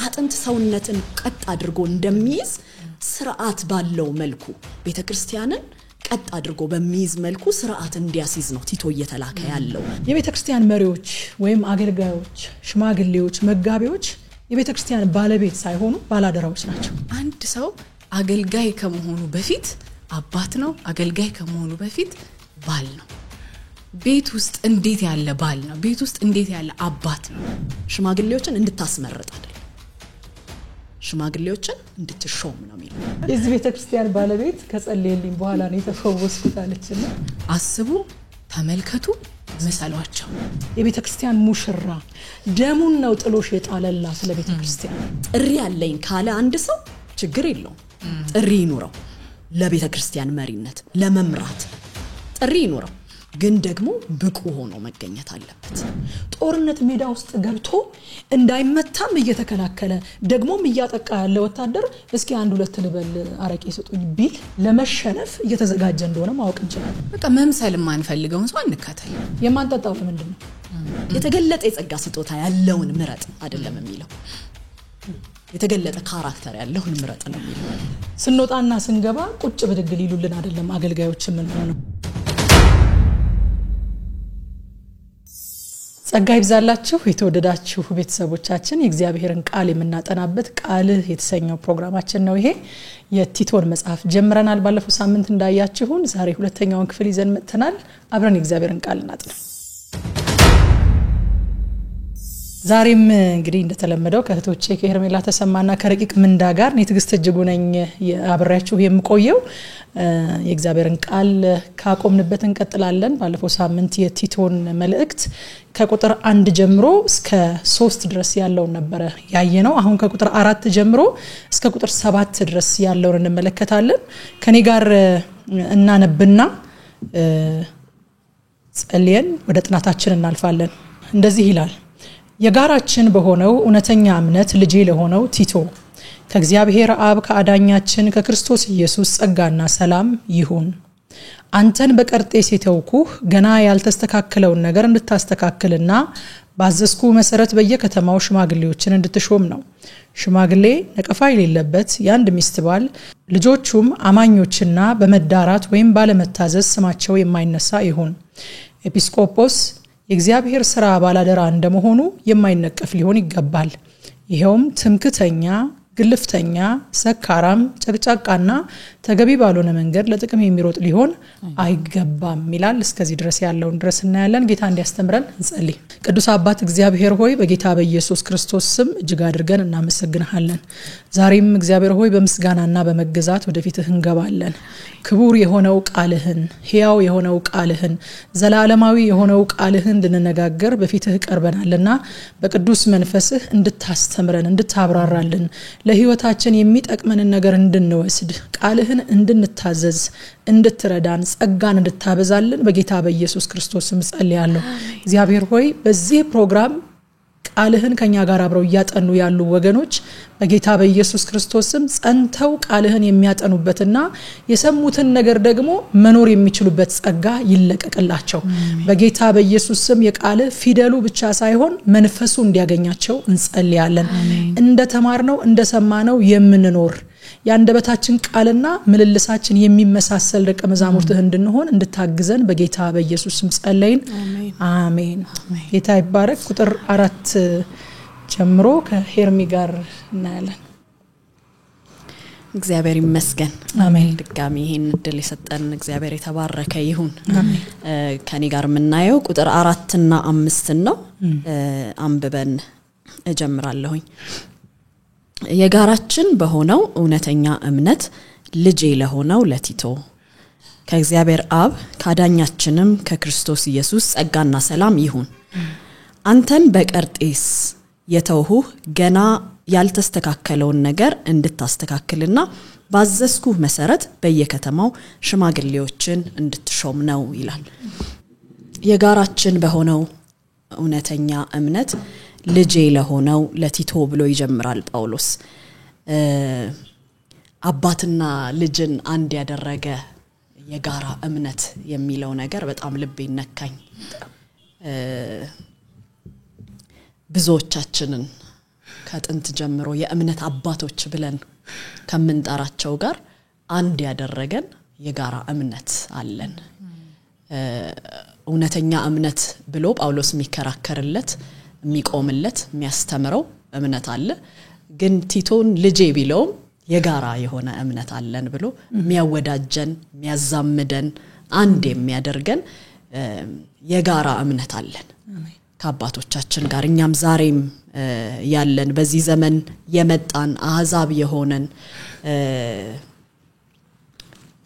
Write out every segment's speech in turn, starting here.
አጥንት ሰውነትን ቀጥ አድርጎ እንደሚይዝ ስርዓት ባለው መልኩ ቤተክርስቲያንን ቀጥ አድርጎ በሚይዝ መልኩ ስርዓት እንዲያስይዝ ነው ቲቶ እየተላከ ያለው። የቤተክርስቲያን መሪዎች ወይም አገልጋዮች ሽማግሌዎች መጋቢዎች የቤተክርስቲያን ባለቤት ሳይሆኑ ባላደራዎች ናቸው። አንድ ሰው አገልጋይ ከመሆኑ በፊት አባት ነው አገልጋይ ከመሆኑ በፊት ባል ነው። ቤት ውስጥ እንዴት ያለ ባል ነው ቤት ውስጥ እንዴት ያለ አባት ነው። ሽማግሌዎችን እንድታስመርጥ አይደል ሽማግሌዎችን እንድትሾም ነው የሚለው። የዚህ ቤተክርስቲያን ባለቤት ከጸለየልኝ በኋላ ነው የተፈወስኩት አለችና አስቡ ተመልከቱ መሰሏቸው። የቤተክርስቲያን ሙሽራ ደሙን ነው ጥሎሽ የጣለላት ለቤተክርስቲያን። ጥሪ ያለኝ ካለ አንድ ሰው ችግር የለውም ጥሪ ይኑረው ለቤተክርስቲያን መሪነት ለመምራት ጥሪ ይኑረው ግን ደግሞ ብቁ ሆኖ መገኘት አለበት። ጦርነት ሜዳ ውስጥ ገብቶ እንዳይመታም እየተከላከለ ደግሞም እያጠቃ ያለ ወታደር እስኪ አንድ ሁለት ልበል አረቄ ሰጡኝ ቢል ለመሸነፍ እየተዘጋጀ እንደሆነ ማወቅ እንችላለን። በቃ መምሰል ማንፈልገውን ሰው አንከተል። የማንጠጣው ምንድነው? የተገለጠ የጸጋ ስጦታ ያለውን ምረጥ አይደለም የሚለው የተገለጠ ካራክተር ያለውን ምረጥ ነው የሚለው። ስንወጣና ስንገባ ቁጭ ብድግ ሊሉልን አይደለም አገልጋዮች ምን ሆነው። ጸጋ ይብዛላችሁ የተወደዳችሁ ቤተሰቦቻችን የእግዚአብሔርን ቃል የምናጠናበት ቃልህ የተሰኘው ፕሮግራማችን ነው። ይሄ የቲቶን መጽሐፍ ጀምረናል። ባለፈው ሳምንት እንዳያችሁን ዛሬ ሁለተኛውን ክፍል ይዘን መጥተናል። አብረን የእግዚአብሔርን ቃል እናጥና። ዛሬም እንግዲህ እንደተለመደው ከእህቶቼ ከሄርሜላ ተሰማና ከረቂቅ ምንዳ ጋር ትግስት እጅጉ ነኝ አብሬያችሁ የምቆየው። የእግዚአብሔርን ቃል ካቆምንበት እንቀጥላለን። ባለፈው ሳምንት የቲቶን መልእክት ከቁጥር 1 ጀምሮ እስከ 3 ድረስ ያለውን ነበር ያየነው። አሁን ከቁጥር 4 ጀምሮ እስከ ቁጥር 7 ድረስ ያለውን እንመለከታለን። ከኔ ጋር እናነብና ጸልየን ወደ ጥናታችን እናልፋለን። እንደዚህ ይላል። የጋራችን በሆነው እውነተኛ እምነት ልጄ ለሆነው ቲቶ ከእግዚአብሔር አብ ከአዳኛችን ከክርስቶስ ኢየሱስ ጸጋና ሰላም ይሁን። አንተን በቀርጤስ የተውኩህ ገና ያልተስተካከለውን ነገር እንድታስተካክልና ባዘዝኩ መሰረት በየከተማው ሽማግሌዎችን እንድትሾም ነው። ሽማግሌ ነቀፋ የሌለበት የአንድ ሚስት ባል ልጆቹም አማኞችና በመዳራት ወይም ባለመታዘዝ ስማቸው የማይነሳ ይሁን። ኤጲስቆጶስ የእግዚአብሔር ሥራ ባላደራ እንደመሆኑ የማይነቀፍ ሊሆን ይገባል። ይሄውም ትምክተኛ ግልፍተኛ ሰካራም ጨቅጫቃና ተገቢ ባልሆነ መንገድ ለጥቅም የሚሮጥ ሊሆን አይገባም ይላል። እስከዚህ ድረስ ያለውን ድረስ እናያለን። ጌታ እንዲያስተምረን እንጸልይ። ቅዱስ አባት እግዚአብሔር ሆይ በጌታ በኢየሱስ ክርስቶስ ስም እጅግ አድርገን እናመሰግንሃለን። ዛሬም እግዚአብሔር ሆይ በምስጋናና በመገዛት ወደፊትህ እንገባለን። ክቡር የሆነው ቃልህን ሕያው የሆነው ቃልህን ዘላለማዊ የሆነው ቃልህን እንድንነጋገር በፊትህ ቀርበናልና በቅዱስ መንፈስህ እንድታስተምረን እንድታብራራልን ለህይወታችን የሚጠቅመንን ነገር እንድንወስድ ቃልህን እንድንታዘዝ እንድትረዳን ጸጋን እንድታበዛልን በጌታ በኢየሱስ ክርስቶስ ስም ጸልያለሁ። እግዚአብሔር ሆይ በዚህ ፕሮግራም ቃልህን ከኛ ጋር አብረው ያጠኑ ያሉ ወገኖች በጌታ በኢየሱስ ክርስቶስ ስም ጸንተው ቃልህን የሚያጠኑበትና የሰሙትን ነገር ደግሞ መኖር የሚችሉበት ጸጋ ይለቀቅላቸው በጌታ በኢየሱስ ስም። የቃልህ ፊደሉ ብቻ ሳይሆን መንፈሱ እንዲያገኛቸው እንጸልያለን። እንደተማርነው እንደሰማነው የምንኖር ያንደበታችን ቃልና ምልልሳችን የሚመሳሰል ደቀ መዛሙርትህ እንድንሆን እንድታግዘን በጌታ በኢየሱስ ስም ጸለይን። አሜን። ጌታ ይባረክ። ቁጥር 4 ጀምሮ ከሄርሚ ጋር እናያለን። እግዚአብሔር ይመስገን። አሜን። ድጋሚ ይሄን እድል የሰጠን እግዚአብሔር የተባረከ ይሁን። አሜን። ከኔ ጋር የምናየው ቁጥር 4 እና 5 ነው። አንብበን እጀምራለሁኝ። የጋራችን በሆነው እውነተኛ እምነት ልጄ ለሆነው ለቲቶ ከእግዚአብሔር አብ ከአዳኛችንም ከክርስቶስ ኢየሱስ ጸጋና ሰላም ይሁን። አንተን በቀርጤስ የተውሁህ ገና ያልተስተካከለውን ነገር እንድታስተካክልና ባዘዝኩ መሰረት በየከተማው ሽማግሌዎችን እንድትሾም ነው ይላል። የጋራችን በሆነው እውነተኛ እምነት ልጄ ለሆነው ለቲቶ ብሎ ይጀምራል ጳውሎስ። አባትና ልጅን አንድ ያደረገ የጋራ እምነት የሚለው ነገር በጣም ልብ ይነካኝ። ብዙዎቻችንን ከጥንት ጀምሮ የእምነት አባቶች ብለን ከምንጠራቸው ጋር አንድ ያደረገን የጋራ እምነት አለን። እውነተኛ እምነት ብሎ ጳውሎስ የሚከራከርለት የሚቆምለት የሚያስተምረው እምነት አለ። ግን ቲቶን ልጄ ቢለውም የጋራ የሆነ እምነት አለን ብሎ የሚያወዳጀን የሚያዛምደን አንድ የሚያደርገን የጋራ እምነት አለን ከአባቶቻችን ጋር። እኛም ዛሬም ያለን በዚህ ዘመን የመጣን አህዛብ የሆነን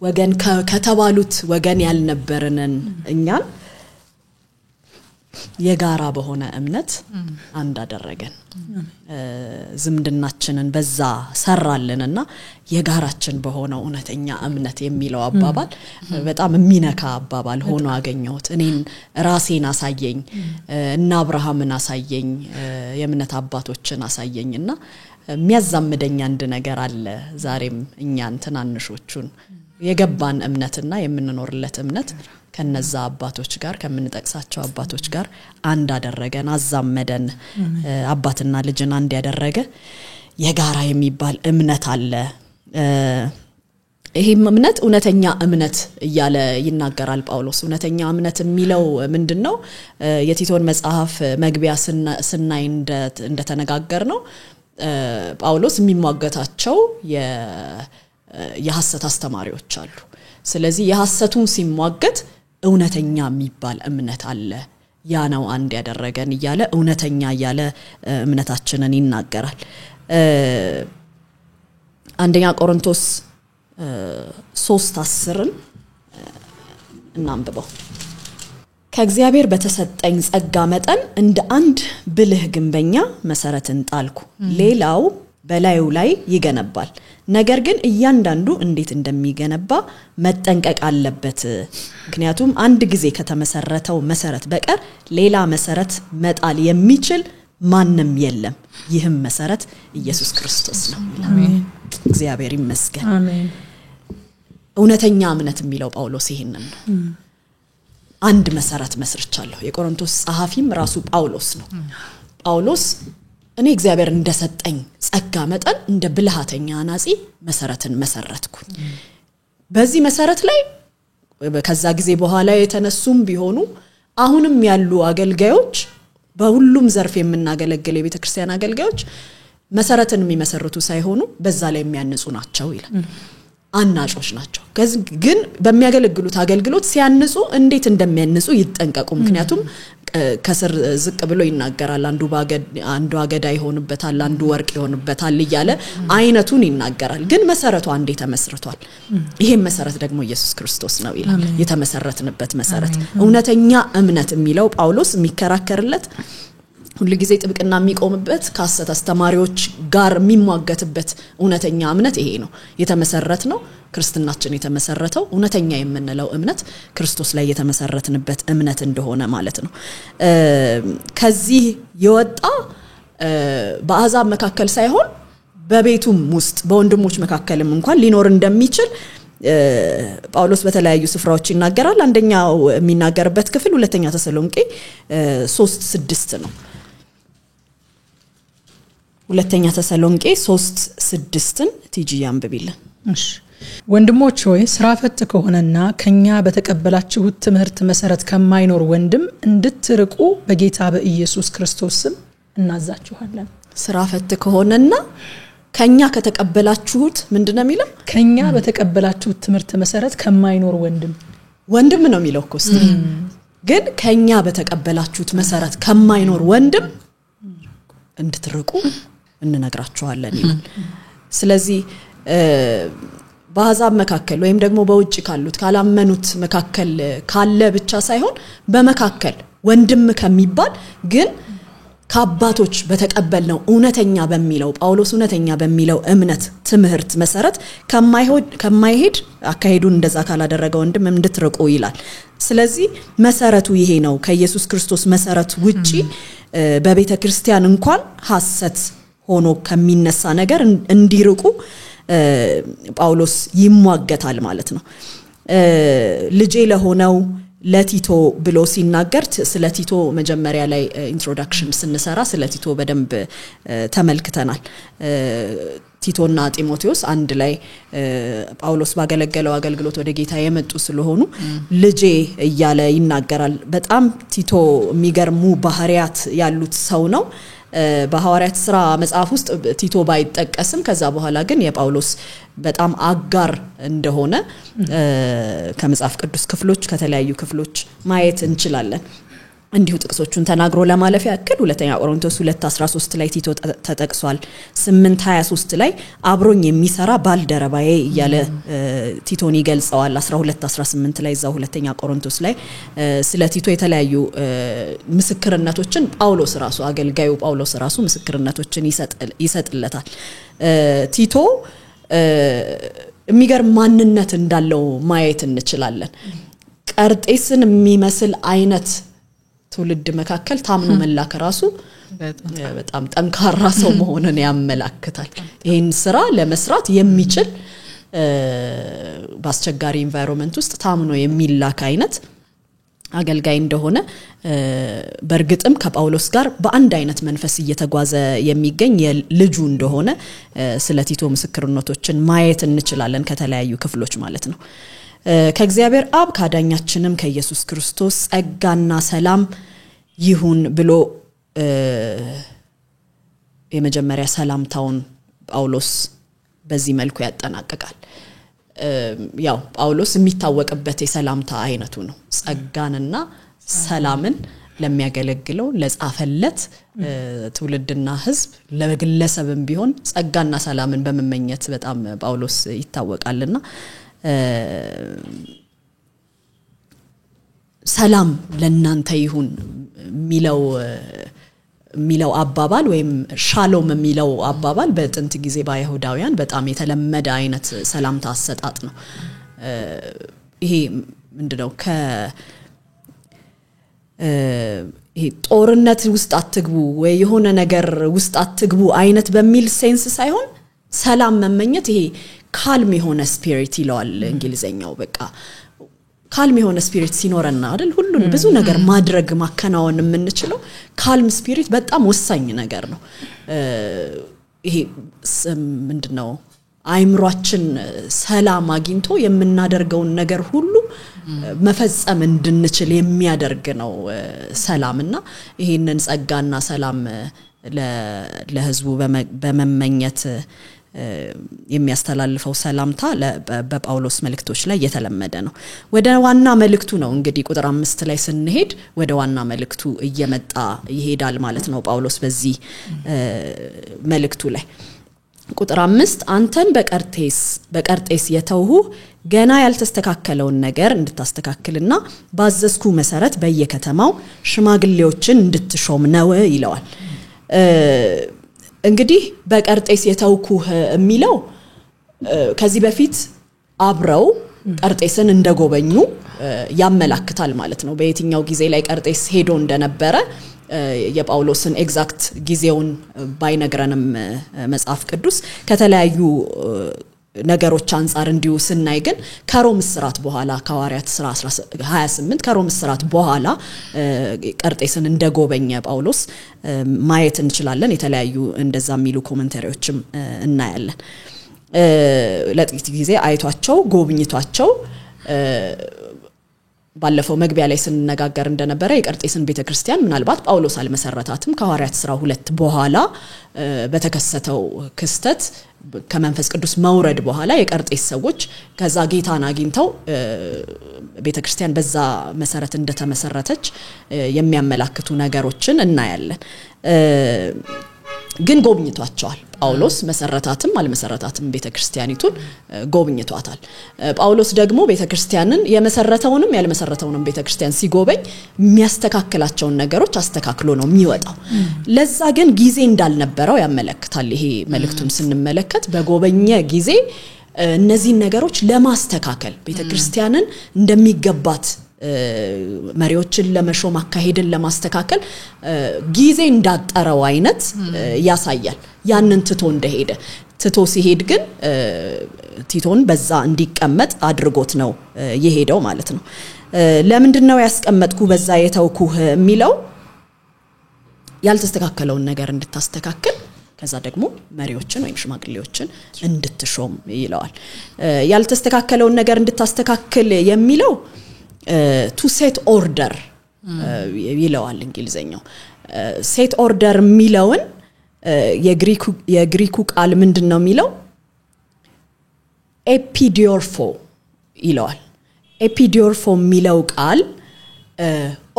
ወገን ከተባሉት ወገን ያልነበረንን እኛን የጋራ በሆነ እምነት አንድ አደረገን። ዝምድናችንን በዛ ሰራልንና የጋራችን በሆነው እውነተኛ እምነት የሚለው አባባል በጣም የሚነካ አባባል ሆኖ አገኘሁት። እኔን ራሴን አሳየኝ እና አብርሃምን አሳየኝ የእምነት አባቶችን አሳየኝና የሚያዛምደኝ አንድ ነገር አለ። ዛሬም እኛን ትናንሾቹን የገባን እምነትና የምንኖርለት እምነት ከነዛ አባቶች ጋር ከምንጠቅሳቸው አባቶች ጋር አንድ አደረገን፣ አዛመደን። አባትና ልጅን አንድ ያደረገ የጋራ የሚባል እምነት አለ። ይሄም እምነት እውነተኛ እምነት እያለ ይናገራል ጳውሎስ። እውነተኛ እምነት የሚለው ምንድነው? የቲቶን መጽሐፍ መግቢያ ስናይ እንደተነጋገር ነው ጳውሎስ የሚሟገታቸው የሐሰት አስተማሪዎች አሉ። ስለዚህ የሐሰቱን ሲሟገት እውነተኛ የሚባል እምነት አለ፣ ያ ነው አንድ ያደረገን እያለ እውነተኛ እያለ እምነታችንን ይናገራል። አንደኛ ቆሮንቶስ 3:10 እናንብበው። ከእግዚአብሔር በተሰጠኝ ጸጋ መጠን እንደ አንድ ብልህ ግንበኛ መሰረትን ጣልኩ፣ ሌላው በላዩ ላይ ይገነባል። ነገር ግን እያንዳንዱ እንዴት እንደሚገነባ መጠንቀቅ አለበት። ምክንያቱም አንድ ጊዜ ከተመሰረተው መሰረት በቀር ሌላ መሰረት መጣል የሚችል ማንም የለም። ይህም መሰረት ኢየሱስ ክርስቶስ ነው። አሜን። እግዚአብሔር ይመስገን። አሜን። እውነተኛ እምነት የሚለው ጳውሎስ ይሄንን ነው። አንድ መሰረት መስርቻለሁ። የቆሮንቶስ ጸሐፊም ራሱ ጳውሎስ ነው። ጳውሎስ እኔ እግዚአብሔር እንደሰጠኝ ጸጋ መጠን እንደ ብልሃተኛ አናጺ መሰረትን መሰረትኩ። በዚህ መሰረት ላይ ከዛ ጊዜ በኋላ የተነሱም ቢሆኑ አሁንም ያሉ አገልጋዮች በሁሉም ዘርፍ የምናገለግል የቤተክርስቲያን አገልጋዮች መሰረትን የሚመሰርቱ ሳይሆኑ በዛ ላይ የሚያንጹ ናቸው ይላል። አናጮች ናቸው። ግን በሚያገለግሉት አገልግሎት ሲያንጹ እንዴት እንደሚያንጹ ይጠንቀቁ። ምክንያቱም ከስር ዝቅ ብሎ ይናገራል። አንዱ አገዳ ይሆንበታል፣ አንዱ ወርቅ ይሆንበታል እያለ አይነቱን ይናገራል። ግን መሰረቱ አንዴ ተመስርቷል። ይሄም መሰረት ደግሞ ኢየሱስ ክርስቶስ ነው ይላል። የተመሰረትንበት መሰረት እውነተኛ እምነት የሚለው ጳውሎስ የሚከራከርለት ሁሉ ጊዜ ጥብቅና የሚቆምበት ከሐሰት አስተማሪዎች ጋር የሚሟገትበት እውነተኛ እምነት ይሄ ነው። የተመሰረት ነው ክርስትናችን የተመሰረተው እውነተኛ የምንለው እምነት ክርስቶስ ላይ የተመሰረትንበት እምነት እንደሆነ ማለት ነው። ከዚህ የወጣ በአሕዛብ መካከል ሳይሆን በቤቱም ውስጥ በወንድሞች መካከልም እንኳን ሊኖር እንደሚችል ጳውሎስ በተለያዩ ስፍራዎች ይናገራል። አንደኛው የሚናገርበት ክፍል ሁለተኛ ተሰሎንቄ 3:6 ነው። ሁለተኛ ተሰሎንቄ 3:6ን ቲጂ ያንብብልን። እሺ ወንድሞች ሆይ ስራ ፈት ከሆነና ከኛ በተቀበላችሁት ትምህርት መሰረት ከማይኖር ወንድም እንድትርቁ በጌታ በኢየሱስ ክርስቶስ ስም እናዛችኋለን። ስራ ፈት ከሆነና ከኛ ከተቀበላችሁት ምንድነው የሚለው? ከኛ በተቀበላችሁት ትምህርት መሰረት ከማይኖር ወንድም ነው የሚለው እኮ። ግን ከኛ በተቀበላችሁት መሰረት ከማይኖር ወንድም እንድትርቁ እንነግራችኋለን ይላል። ስለዚህ በአሕዛብ መካከል ወይም ደግሞ በውጭ ካሉት ካላመኑት መካከል ካለ ብቻ ሳይሆን በመካከል ወንድም ከሚባል ግን ከአባቶች በተቀበልነው እውነተኛ በሚለው ጳውሎስ እውነተኛ በሚለው እምነት ትምህርት መሰረት ከማይሄድ አካሄዱን እንደዛ ካላደረገ ወንድም እንድትርቁ ይላል። ስለዚህ መሰረቱ ይሄ ነው። ከኢየሱስ ክርስቶስ መሰረት ውጪ በቤተ ክርስቲያን እንኳን ሐሰት ሆኖ ከሚነሳ ነገር እንዲርቁ ጳውሎስ ይሟገታል ማለት ነው። ልጄ ለሆነው ለቲቶ ብሎ ሲናገር ስለ ቲቶ መጀመሪያ ላይ ኢንትሮዳክሽን ስንሰራ ስለ ቲቶ በደንብ ተመልክተናል። ቲቶና ጢሞቴዎስ አንድ ላይ ጳውሎስ ባገለገለው አገልግሎት ወደ ጌታ የመጡ ስለሆኑ ልጄ እያለ ይናገራል። በጣም ቲቶ የሚገርሙ ባህሪያት ያሉት ሰው ነው። በሐዋርያት ሥራ መጽሐፍ ውስጥ ቲቶ ባይጠቀስም ከዛ በኋላ ግን የጳውሎስ በጣም አጋር እንደሆነ ከመጽሐፍ ቅዱስ ክፍሎች ከተለያዩ ክፍሎች ማየት እንችላለን። እንዲሁ ጥቅሶቹን ተናግሮ ለማለፍ ያክል ሁለተኛ ቆሮንቶስ 2:13 ላይ ቲቶ ተጠቅሷል። 8:23 ላይ አብሮኝ የሚሰራ ባልደረባዬ እያለ ቲቶን ይገልጸዋል። 12:18 ላይ እዛው ሁለተኛ ቆሮንቶስ ላይ ስለ ቲቶ የተለያዩ ምስክርነቶችን ጳውሎስ ራሱ አገልጋዩ ጳውሎስ ራሱ ምስክርነቶችን ይሰጥለታል። ቲቶ የሚገርም ማንነት እንዳለው ማየት እንችላለን። ቀርጤስን የሚመስል አይነት ትውልድ መካከል ታምኖ መላክ ራሱ በጣም ጠንካራ ሰው መሆኑን ያመለክታል። ይሄን ስራ ለመስራት የሚችል በአስቸጋሪ ኢንቫይሮንመንት ውስጥ ታምኖ የሚላክ አይነት አገልጋይ እንደሆነ በርግጥም ከጳውሎስ ጋር በአንድ አይነት መንፈስ እየተጓዘ የሚገኝ ልጁ እንደሆነ ስለ ቲቶ ምስክርነቶችን ማየት እንችላለን ከተለያዩ ክፍሎች ማለት ነው። ከእግዚአብሔር አብ ካዳኛችንም ከኢየሱስ ክርስቶስ ጸጋና ሰላም ይሁን ብሎ የመጀመሪያ ሰላምታውን ጳውሎስ በዚህ መልኩ ያጠናቅቃል። ያው ጳውሎስ የሚታወቅበት የሰላምታ አይነቱ ነው። ጸጋንና ሰላምን ለሚያገለግለው ለጻፈለት ትውልድና ሕዝብ ለግለሰብም ቢሆን ጸጋና ሰላምን በመመኘት በጣም ጳውሎስ ይታወቃልና ሰላም ለእናንተ ይሁን ሚለው አባባል ወይም ሻሎም ሚለው አባባል በጥንት ጊዜ በአይሁዳውያን በጣም የተለመደ አይነት ሰላምታ አሰጣጥ ነው። ይሄ ምንድነው ይሄ ጦርነት ውስጥ አትግቡ ወይ የሆነ ነገር ውስጥ አትግቡ አይነት በሚል ሴንስ ሳይሆን ሰላም መመኘት ይሄ ካልም የሆነ ስፒሪት ይለዋል እንግሊዘኛው። በቃ ካልም የሆነ ስፒሪት ሲኖርና አይደል ሁሉን ብዙ ነገር ማድረግ ማከናወን የምንችለው ካልም ስፒሪት በጣም ወሳኝ ነገር ነው። ይሄ ምንድነው አይምሯችን ሰላም አግኝቶ የምናደርገውን ነገር ሁሉ መፈጸም እንድንችል የሚያደርግ ነው ሰላምና ይሄንን ጸጋና ሰላም ለህዝቡ በመመኘት የሚያስተላልፈው ሰላምታ በጳውሎስ መልእክቶች ላይ የተለመደ ነው። ወደ ዋና መልእክቱ ነው እንግዲህ ቁጥር 5 ላይ ስንሄድ ወደ ዋና መልእክቱ እየመጣ ይሄዳል ማለት ነው ጳውሎስ በዚህ መልእክቱ ላይ። ቁጥር 5 አንተን በቀርጤስ የተውሁ ገና ያልተስተካከለውን ነገር እንድታስተካክልና ባዘዝኩ መሰረት በየከተማው ሽማግሌዎችን እንድትሾም ነው ይለዋል። እንግዲህ በቀርጤስ የተውኩህ የሚለው ከዚህ በፊት አብረው ቀርጤስን እንደጎበኙ ያመለክታል ማለት ነው። በየትኛው ጊዜ ላይ ቀርጤስ ሄዶ እንደነበረ የጳውሎስን ኤግዛክት ጊዜውን ባይነግረንም መጽሐፍ ቅዱስ ከተለያዩ ነገሮች አንፃር እንዲሁ ስናይ ግን ከሮም እስራት በኋላ ከሐዋርያት ሥራ 28 ከሮም እስራት በኋላ ቀርጤስን እንደጎበኘ ጳውሎስ ማየት እንችላለን። የተለያዩ እንደዛ የሚሉ ኮሜንታሪዎችም እናያለን። ለጥቂት ጊዜ አይቷቸው ጎብኝቷቸው ባለፈው መግቢያ ላይ ስንነጋገር እንደነበረ የቀርጤስን ቤተክርስቲያን ምናልባት ጳውሎስ አልመሰረታትም ከሐዋርያት ሥራ 2 በኋላ በተከሰተው ክስተት ከመንፈስ ቅዱስ መውረድ በኋላ የቀርጤስ ሰዎች ከዛ ጌታን አግኝተው ቤተክርስቲያን በዛ መሰረት እንደተመሰረተች የሚያመላክቱ ነገሮችን እናያለን። ግን ጎብኝቷቸዋል። ጳውሎስ መሰረታትም አልመሰረታትም ቤተክርስቲያኒቱን ጎብኝቷታል። ጳውሎስ ደግሞ ቤተክርስቲያንን የመሰረተውንም ያልመሰረተውንም ቤተክርስቲያን ሲጎበኝ የሚያስተካክላቸውን ነገሮች አስተካክሎ ነው የሚወጣው። ለዛ ግን ጊዜ እንዳልነበረው ያመለክታል። ይሄ መልእክቱን ስንመለከት በጎበኘ ጊዜ እነዚህ ነገሮች ለማስተካከል ቤተክርስቲያንን እንደሚገባት መሪዎችን ለመሾም አካሄድን ለማስተካከል ጊዜ እንዳጠረው አይነት ያሳያል። ያንን ትቶ ሲሄድ ግን ቲቶን በዛ እንዲቀመጥ አድርጎት ነው የሄደው ማለት ነው። ለምንድነው ያስቀመጥኩ በዛ የተውኩህ የሚለው ያልተስተካከለውን ነገር እንድታስተካክል ከዛ ደግሞ መሪዎችን ወይም ሽማግሌዎችን እንድትሾም ይለዋል ያልተስተካከለውን ነገር እንድታስተካክል የሚለው to set order ይለዋል እንግሊዘኛው set order የሚለውን የግሪኩ ቃል ምንድነው የሚለው ኤፒዲዮርፎ ይለዋል ኤፒዲዮርፎ የሚለው ቃል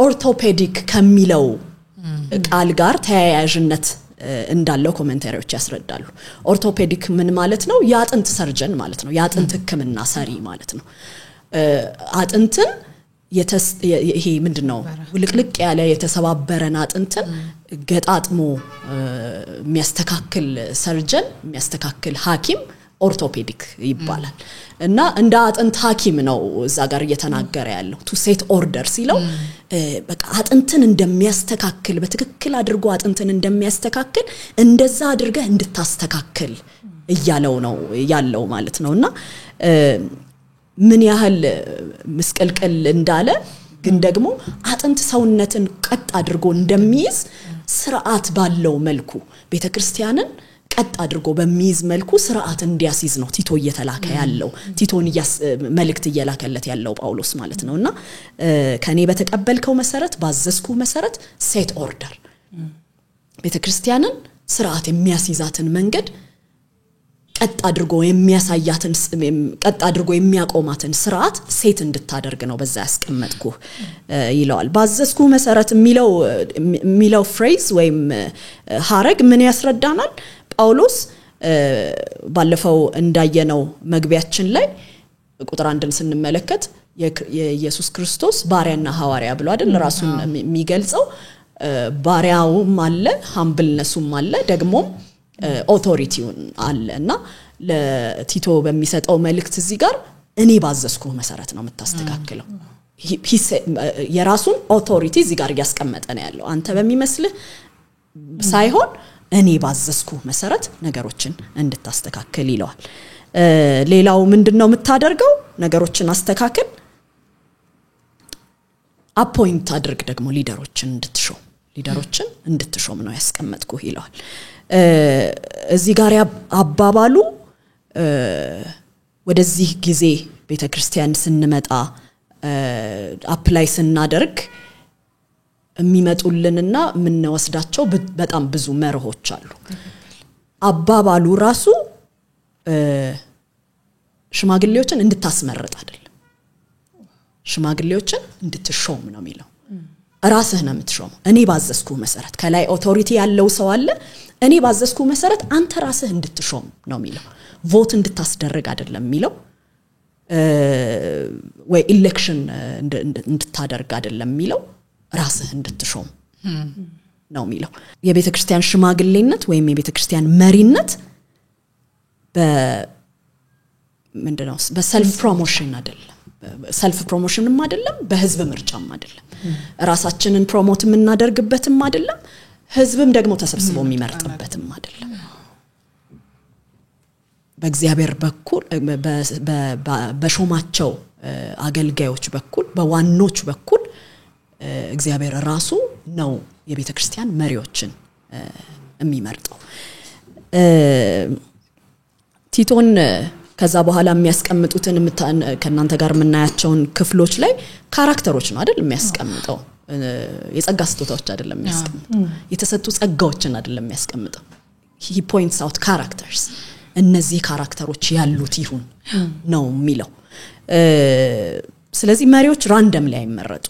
ኦርቶፔዲክ ከሚለው ቃል ጋር ተያያዥነት እንዳለው ኮሜንታሪዎች ያስረዳሉ ኦርቶፔዲክ ምን ማለት ነው ያጥንት ሰርጀን ማለት ነው ያጥንት ህክምና ሰሪ ማለት ነው አጥንትን ይሄ ምንድነው ውልቅልቅ ያለ የተሰባበረን አጥንትን ገጣጥሞ የሚያስተካክል ሰርጀን የሚያስተካክል ሐኪም ኦርቶፔዲክ ይባላል እና እንደ አጥንት ሐኪም ነው እዛ ጋር እየተናገረ ያለው to set order ሲለው በቃ አጥንትን እንደሚያስተካክል በትክክል አድርጎ አጥንትን እንደሚያስተካክል እንደዛ አድርገህ እንድታስተካክል እያለው ነው ያለው ማለት ነውና ምን ያህል ምስቀልቀል እንዳለ ግን ደግሞ አጥንት ሰውነትን ቀጥ አድርጎ እንደሚይዝ ስርዓት ባለው መልኩ ቤተክርስቲያንን ቀጥ አድርጎ በሚይዝ መልኩ ስርዓት እንዲያስይዝ ነው ቲቶ እየተላከ ያለው ቲቶን መልእክት እየላከለት ያለው ጳውሎስ ማለት ነውና ከኔ በተቀበልከው መሰረት ባዘዝኩ መሰረት ሴት ኦርደር ቤተክርስቲያንን ስርዓት የሚያስይዛትን መንገድ ቀጥ አድርጎ የሚያሳያትን ቀጥ አድርጎ የሚያቆማትን ስርዓት ሴት እንድታደርግ ነው በዛ ያስቀመጥኩ ይለዋል ባዘዝኩ መሰረት ሚለው ፍሬዝ ወይም ሐረግ ምን ያስረዳናል ጳውሎስ ባለፈው እንዳየነው መግቢያችን ላይ ቁጥር 1ን ስንመለከት የኢየሱስ ክርስቶስ ባሪያና ሐዋርያ ብሎ አይደል ራሱን የሚገልጸው ባሪያውም አለ ሃምብልነሱም አለ ደግሞ ኦቶሪቲውን አለና ለቲቶ በሚሰጠው መልእክት እዚህ ጋር እኔ ባዘዝኩ መሰረት ነው የምታስተካክለው የራሱን ኦቶሪቲ እዚህ ጋር ያስቀመጠ ነው ያለው አንተ በሚመስልህ ሳይሆን እኔ ባዘዝኩ መሰረት ነገሮችን እንድታስተካክል ይለዋል ሌላው ምንድነው የምታደርገው ነገሮችን አስተካክል አፖይንት አድርግ ደግሞ ሊደሮችን እንድትሾም ነው ያስቀመጥኩ ይለዋል እዚህ ጋር አባባሉ ወደዚህ ጊዜ ቤተክርስቲያን ስንመጣ አፕላይ ስናደርግ የሚመጡልንና ምንወስዳቸው በጣም ብዙ መርሆች አሉ አባባሉ ራሱ ሽማግሌዎችን እንድታስመርጥ አይደለም ሽማግሌዎችን እንድትሾም ነው የሚለው ራስህ ነው የምትሾመው እኔ ባዘዝኩ መሰረት ከላይ ኦቶሪቲ ያለው ሰው አለ እኔ ባዘዝኩ መሰረት አንተ ራስህ እንድትሾም ነው የሚለው ቮት እንድታስደርግ አይደለም የሚለው ወይ ኢሌክሽን እንድታደርግ አይደለም የሚለው ራስህ እንድትሾም ነው የሚለው የቤተክርስቲያን ሽማግሌነት ወይም የቤተክርስቲያን መሪነት ምንድነው በሰልፍ ፕሮሞሽን አይደለም ሰልፍ ፕሮሞሽንም አይደለም በህዝብ ምርጫም አይደለም ራሳችንን ፕሮሞት የምናደርግበትም አይደለም ህዝብም ደግሞ ተሰብስቦ የሚመርጥበትም አይደለም በእግዚአብሔር በኩል በሾማቸው አገልጋዮች በኩል በዋኖች በኩል እግዚአብሔር ራሱ ነው የቤተክርስቲያን መሪዎችን የሚመርጠው ቲቶን ከዛ በኋላ የሚያስቀምጡትን ከናንተ ጋር ምናያቸውን ክፍሎች ላይ ካራክተሮች ነው አይደል የሚያስቀምጠው የጸጋ ስጦታዎች አይደለም የሚያስቀምጠው የተሰጡ ጸጋዎችን አይደለም የሚያስቀምጠው he points out characters እነዚህ ካራክተሮች ያሉት ይሁን ነው የሚለው ስለዚህ መሪዎች ራንደም ላይ አይመረጡ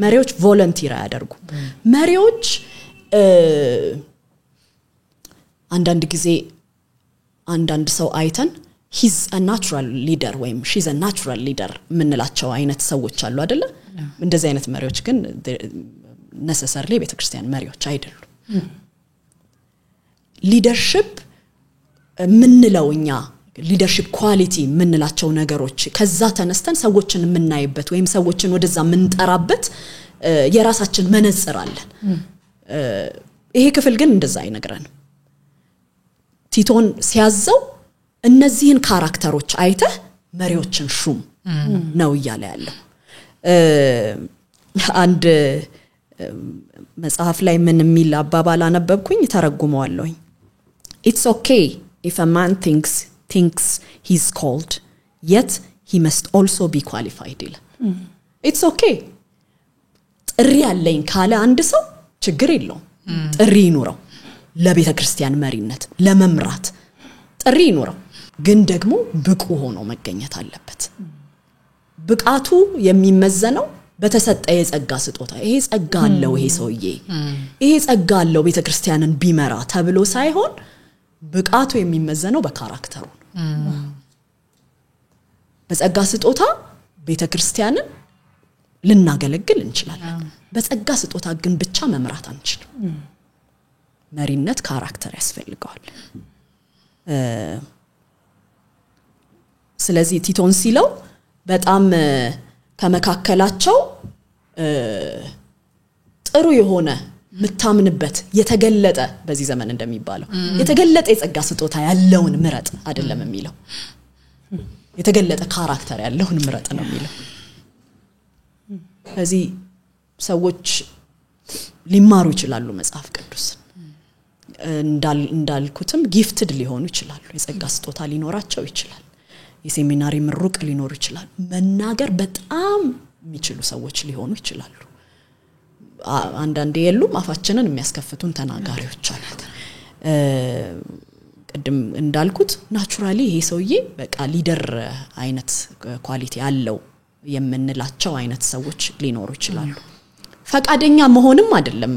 መሪዎች ቮለንቲር ያደርጉ መሪዎች አንዳንድ ጊዜ አንዳንድ ሰው አይተን he's a natural leader ወይም she's a natural leader ምንላቸው አይነት ሰዎች አሉ አይደለ እንደዚህ አይነት መሪዎች ግን necessarily ቤተክርስቲያን መሪዎች አይደሉም leadership ምንለውኛ leadership quality ምንላቸው ነገሮች ከዛ ተነስተን ሰዎችን ምናይበት ወይም ሰዎችን ወደዛ ምንጠራበት የራሳችን መነጽር አለን ይሄ ክፍል ግን እንደዛ አይነግረንም ቲቶን ሲያዘው እነዚህን ካራክተሮች አይተህ መሪዎችን ሹም ነው ይያለ ያለው አንድ መጽሐፍ ላይ ምን የሚል አባባል አነበብኩኝ ተረጉመዋለሁኝ It's okay if a man thinks he's called yet he must also be qualified It's okay ጥሪ ያለኝ ካለ አንድ ሰው ችግር የለውም ጥሪ ይኑረው ለቤተ ክርስቲያን መሪነት ለመምራት ጥሪ ይኑረው ግን ደግሞ ብቁ ሆኖ መገኘት አለበት ብቃቱ የሚመዘነው በተሰጠ የጸጋ ስጦታ ይሄ ጸጋ አለው ይሄ ሰውዬ ይሄ ጸጋ አለው ቤተ ክርስቲያንን ቢመራ ተብሎ ሳይሆን ብቃቱ የሚመዘነው በካራክተሩ በጸጋ ስጦታ ቤተ ክርስቲያንን ልናገለግል እንችላለን በጸጋ ስጦታ ግን ብቻ መምራት አንችልም መሪነት ካራክተር ያስፈልጋል ስለዚህ ቲቶን ሲለው በጣም ከመካከላቸው ጥሩ የሆነ ምታምንበት የተገለጠ በዚህ ዘመን እንደሚባለው የተገለጠ የጸጋ ስጦታ ያለውን ምረጥ አይደለም የሚለው የተገለጠ ካራክተር ያለውን ምረጥ ነው የሚለው ስለዚህ ሰዎች ሊማሩ ይችላሉ መጽሐፍ ቅዱስ እንዳልኩትም ጊፍትድ ሊሆኑ ይችላሉ የጸጋ ስጦታ ሊኖራቸው ይችላል የሴሚናሪ ምሩቅ ሊኖሩ ይችላል መናገር በጣም የሚችሉ ሰዎች ሊሆኑ ይችላሉ አንዳንዴ የሉም አፋችንን የሚያስከፍቱን ተናጋሪዎች አሉ ቀደም እንዳልኩት ናቹራሊ ይሄ ሰውዬ በቃ ሊደር አይነት ኳሊቲ አለው የምንላቸው አይነት ሰዎች ሊኖሩ ይችላሉ ፈቃደኛ መሆንም አይደለም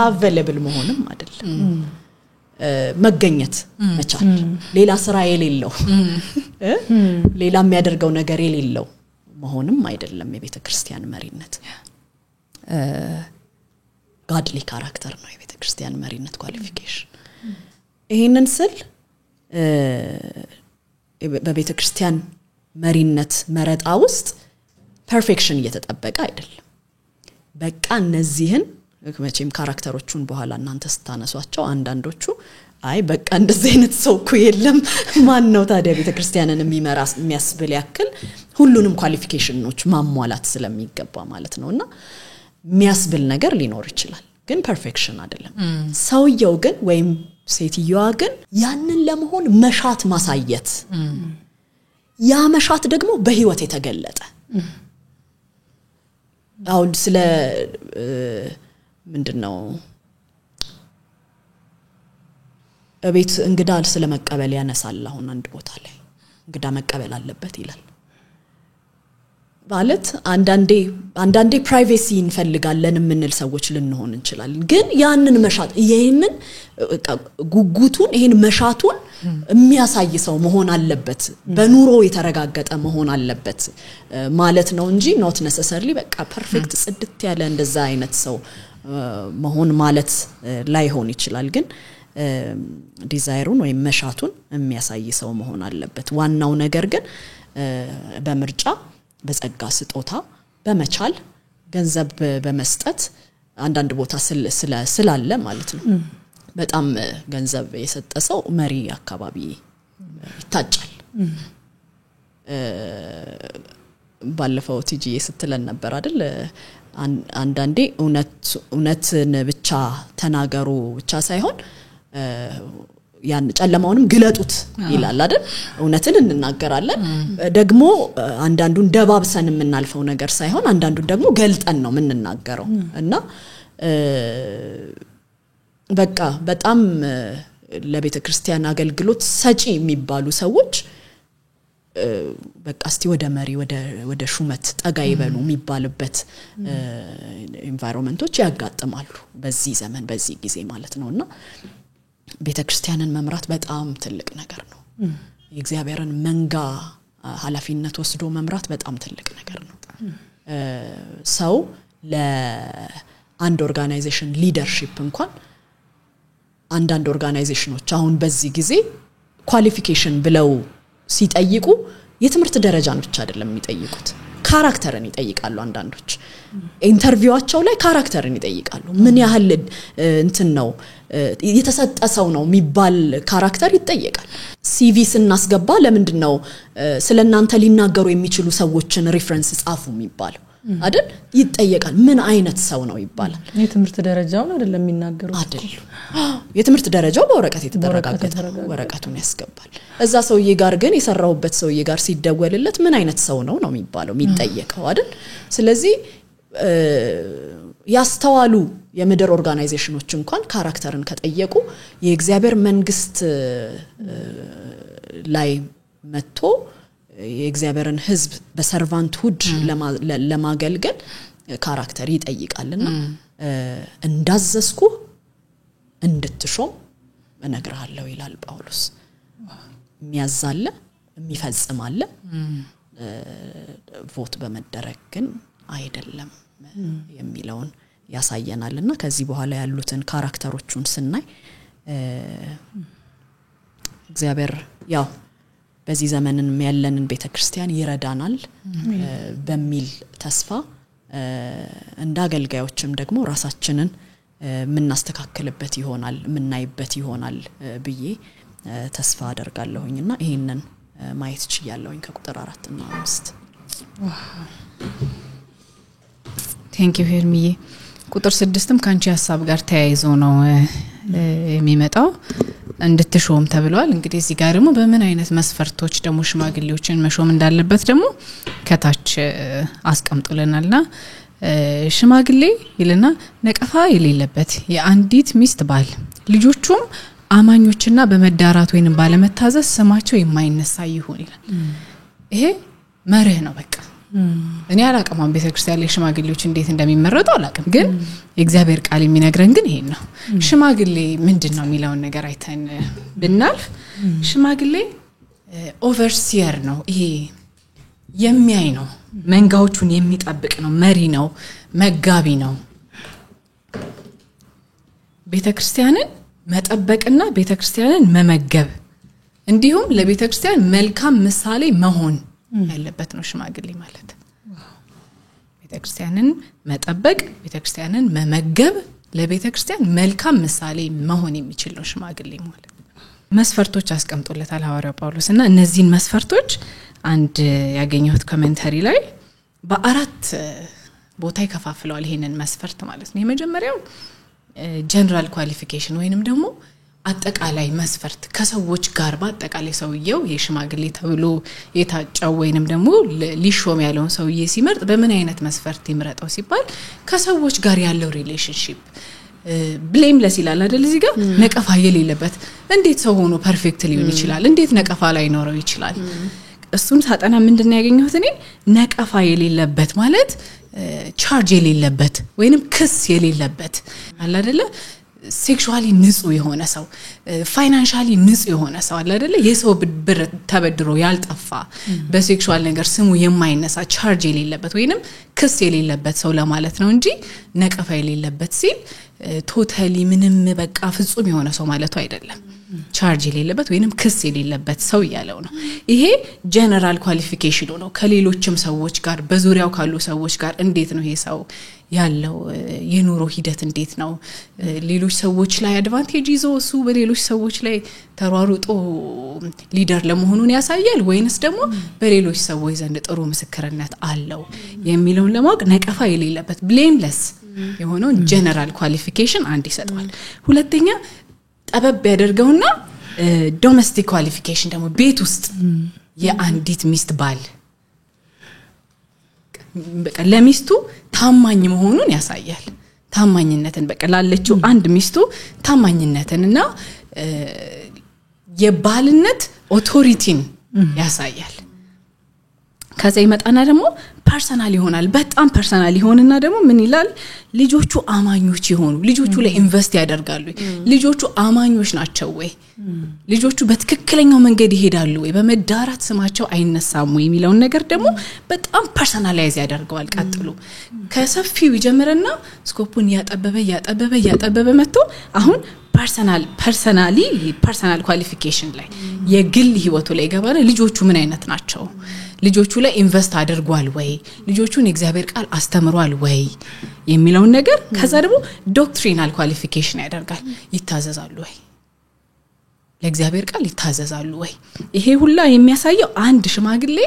available መሆንም አይደለም መገኘት መቻል ሌላ ስራ የሌለው ሌላ የሚያደርገው ነገር የሌለው መሆንም አይደለም የቤተ ክርስቲያን መሪነት godly character ነው የቤተ ክርስቲያን መሪነት ኳሊፊኬሽን ይሄንን ስል በቤተ ክርስቲያን መሪነት መረጣ ውስጥ ፐርፌክሽን እየተጠበቀ አይደለም በቃ እነዚህን መቼም ካራክተሮቹን በኋላ እናንተ ስታነሷቸው አንዳንዶቹ አይ በቃ እንደዚህ አይነት ሰው እኮ የለም ማን ነው ታዲያ ቤተ ክርስቲያንን የሚመራ የሚያስብል ያክል ሁሉንም ኳሊፊኬሽኖች ማሟላት ስለሚገባ ማለት ነውና የሚያስብል ነገር ሊኖር ይችላል ግን ፐርፌክሽን አይደለም ሰውየው ግን ወይም ሴትየዋ ግን ያንን ለመሆን መሻት ማሳየት ያ መሻት ደግሞ በህይወት የተገለጠ አሁን ስለ ምንድነው እቤት እንግዳ ስለመቀበል ያነሳል አሁን አንድ ቦታ ላይ እንግዳ መቀበል አለበት ይላል ማለት አንዳንዴ ፕራይቬሲ እንፈልጋለን ምንል ሰዎች ልንሆን እንችላለን ግን ያንን መሻት ይሄንን ጉጉቱን ይሄን መሻቱን የሚያሳይ ሰው መሆን አለበት በኑሮ የተረጋገጠ መሆን አለበት ማለት ነው እንጂ not necessarily በቃ ፐርፌክት ጽድት ያለ እንደዛ አይነት ሰው መሆን ማለት ላይሆን ይችላል ግን ዲዛይሩን ወይ መሻቱን የሚያሳይ ሰው መሆን አለበት ዋናው ነገር ግን በምርጫ በጸጋ ስጦታ በመቻል ገንዘብ በመስጠት አንዳንድ ቦታ ስላለ ማለት ነው በጣም ገንዘብ የሰጠ ሰው መሪ አካባቢ ይታጫል ባለፈው ቲጂ ስትለን ነበር አይደል አንዳንዴ እውነትን ብቻ ተናገሩ ብቻ ሳይሆን ያን ጨለማውንም ግለጡት ይላል አይደል እውነትን እንናገራለን ደግሞ አንዳንዱን ደባብሰን የምናልፈው ነገር ሳይሆን አንዳንዱን ደግሞ ገልጠን ነው የምንናገረው እና በቃ በጣም ለቤተ ክርስቲያን አገልግሎት ሰጪ የሚባሉ ሰዎች በቃ እስቲ ወደ መሪ ወደ ሹመት ጠጋ ይበሉ የሚባልበት ኢንቫይሮንመንቶች ያጋጥማሉ በዚህ ዘመን በዚህ ጊዜ ማለት ነውና ቤተ ክርስቲያንን መምራት በጣም ትልቅ ነገር ነው የእግዚአብሔርን መንጋ ኃላፊነት ወስዶ መምራት በጣም ትልቅ ነገር ነው ሰው ለአንድ ኦርጋናይዜሽን ሊደርሺፕ እንኳን አንዳንድ ኦርጋናይዜሽኖች አሁን በዚህ ጊዜ ኳሊፊኬሽን ብለው ሲጠይቁ የትምህርት ደረጃን ብቻ አይደለም የሚጠይቁት ካራክተርን ይጠይቃሉ አንዳንዶች ኢንተርቪዋቸው ላይ ካራክተርን ይጠይቃሉ ምን ያህል እንትን ነው የተሰጠ ሰው ነው የሚባል ካራክተር ይጠይቃል ሲቪ ስናስገባ ለምንድነው ስለናንተ ሊናገሩ የሚችሉ ሰዎችን ሪፈረንስ ጻፉ የሚባለው አይደል ይጠየቃል ምን አይነት ሰው ነው ይባላል የትምህርት ደረጃውን አይደለም የሚናገሩት አይደል የትምህርት ደረጃው በወረቀት የተደረጋገጠ ወረቀቱን ያስገባል እዛ ሰውዬ ጋር ግን የሰራውበት ሰውዬ ጋር ሲደወልለት ምን አይነት ሰው ነው የሚባለው የሚጠየቀው አይደል ስለዚህ ያስተዋሉ የምድር ኦርጋናይዜሽኖች እንኳን ካራክተርን ከጠየቁ የእግዚአብሔር መንግስት ላይ መጥቶ የእግዚአብሔርን ህዝብ በሰርቫንት ሁድ ለማገልገል ካራክተር ይጠይቃልና እንዳዘዝኩ እንድትሾም እነግርሃለሁ ይላል ጳውሎስ የሚያዛለ የሚፈጽማለ ቮት በመደረግ ግን አይደለም የሚለውን ያሳየናልና ከዚህ በኋላ ያሉትን ካራክተሮቹን ስናይ እግዚአብሔር ያው በዚህ ዘመንን ያለንን ቤተክርስቲያን ይረዳናል በሚል ተስፋ እንዳገልጋዮችም ደግሞ ራሳችንን ምናስተካክልበት ይሆናል ምናይበት ይሆናል ብዬ ተስፋ አደርጋለሁኝና ይሄንን ማየት ይችላልኝ ከቁጥር 4 እና 5 ቴንክ ዩ ሄርሚዬ ቁጥር 6ም ካንቺ ሐሳብ ጋር ተያይዞ ነው የሚመጣው እንድትሾም ተብሏል እንግዲህ እዚህ ጋር ደግሞ በምን አይነት መስፈርቶች ደግሞ ሽማግሌዎችን መሾም እንዳለበት ደግሞ ከታች አስቀምጡልናልና ሽማግሌ ይልና ነቀፋ የሌለበት የአንዲት ሚስት ባል ልጆቹም አማኞችና በመዳራት ወይንም ባለመታዘዝ ስማቸው የማይነሳ ይሁን ይላል ይሄ መርህ ነው በቃ እኔ አላቀማም ቤተክርስቲያን ላይ ሽማግሌዎች እንዴት እንደሚመረጡ አላቀም ግን የእግዚአብሔር ቃል የሚነግረን ግን ይሄን ነው ሽማግሌ ምንድነው የሚለውን ነገር አይተን ብናልፍ ሽማግሌ ኦቨርሲየር ነው ይሄ የሚያይ ነው መንጋዎቹን የሚጠብቅ ነው መሪ ነው መጋቢ ነው ቤተክርስቲያንን መጠበቅና ቤተክርስቲያንን መመገብ እንዲሁም ለቤተክርስቲያን መልካም ምሳሌ መሆን ያለበት ነው ሽማግሌ ማለት ቤተክርስቲያንን መጠበቅ ቤተክርስቲያንን መመገብ ለቤተክርስቲያን መልካም ምሳሌ መሆን የሚችል ነው ሽማግሌ ማለት መስፈርቶች አስቀምጦለታል ሐዋርያው ጳውሎስና እነዚህን መስፈርቶች አንድ ያገኘሁት ኮሜንታሪ ላይ በአራት ቦታ ይከፋፍለዋል ይሄንን መስፈርት ማለት ነው የመጀመሪያው ጀነራል ኳሊፊኬሽን ወይንም ደግሞ አጠቃላይ መስፈርት ከሰዎች ጋር በአጠቃላይ ሰውየው የሽማግሌ ተብሎ የታጫው ወይንም ደግሞ ሊሾም ያለውን ሰውዬ ሲመርጥ በምን አይነት መስፈርት ይምረጠው ሲባል ከሰዎች ጋር ያለው ሪሌሽንሺፕ ብሌምለስ ይላል አይደል እዚህ ጋር ነቀፋ የሌለበት እንዴት ሰው ሆኖ ፐርፌክት ሊሆን ይችላል እንዴት ነቀፋ ላይ ኖረው ይችላል እሱን ሳጠና ምንድነው ያገኘሁት እኔ ነቀፋ የሌለበት ማለት ቻርጅ የሌለበት ወይንም ክስ የሌለበት አለ አይደለ ሴክሹዋሊ ንጹህ የሆነ ሰው ፋይናንሻሊ ንጹህ የሆነ ሰው አለ አይደለ የሰው ብር ተበድሮ ያልጠፋ በሴክሹዋል ነገር ስሙ የማይነሳ ቻርጅ የሌለበት ወይንም ክስ የሌለበት ሰው ለማለት ነው እንጂ ነቀፋ የሌለበት ሲል ቶታሊ ምንም በቃ ፍጹም የሆነ ሰው ማለቱ አይደለም ቻርጅ የሌለበት ወይንም ክስ የሌለበት ሰው ያለው ነው ይሄ ጀነራል ኳሊፊኬሽን ነው ከሌሎችም ሰዎች ጋር በዙሪያው ካሉ ሰዎች ጋር እንዴት ነው ይሄ ሰው ያለው የኑሮ ሂደት እንዴት ነው ሌሎች ሰዎች ላይ አድቫንቴጅ ይዞ እሱ በሌሎች ሰዎች ላይ ተሯሩጦ ሊደር ለመሆኑን ያሳያል ወይንስ ደግሞ በሌሎች ሰዎች ዘንድ ጥሩ ምስክርነት አለው የሚለውን ለማወቅ ነቀፋ የሌለበት ብሌምለስ የሆነው ጀነራል ኳሊፊኬሽን አንድ ይሰጣል ሁለተኛ ጠበብ ያደርገውና ዶሜስቲክ ኳሊፊኬሽን ደግሞ ቤት ውስጥ የአንዲት ሚስት ባል በቃ ለሚስቱ ታማኝ መሆኑን ያሳያል ታማኝነትን በቃ ላለችው አንድ ሚስቱ ታማኝነትንና የባልነት ኦቶሪቲን ያሳያል ከዛ ይመጣና ደግሞ ፐርሰናል ይሆናል በጣም ፐርሰናል ይሆንና ደግሞ ምን ይላል ልጆቹ አማኞች ይሆኑ ልጆቹ ላይ ኢንቨስት ያደርጋሉ ልጆቹ አማኞች ናቸው ወይ ልጆቹ በትክክለኛው መንገድ ይሄዳሉ ወይ በመዳራት ስማቸው አይነሳም ወይ የሚለውን ነገር ደግሞ በጣም ፐርሰናላይዝ ያደርገዋል ቀጥሎ ከሰፊው ይጀምርና ስኮፑን ያጠበበ መጥቶ አሁን ፐርሰናል ኳሊፊኬሽን ላይ የግል ህይወቱ ላይ ገባለ ልጆቹ ምን አይነት ናቸው ልጆቹ ላይ ኢንቨስት አድርጓል ወይ ልጆቹን የእግዚአብሔር ቃል አስተምሯል ወይ የሚለው ነገር ከዛ ደግሞ ዶክትሪናል ኳሊፊኬሽን ያደርጋል ይታዘዛሉ ወይ ለእግዚአብሔር ቃል ይታዘዛሉ ወይ ይሄ ሁላ የሚያሳየው አንድ ሽማግሌ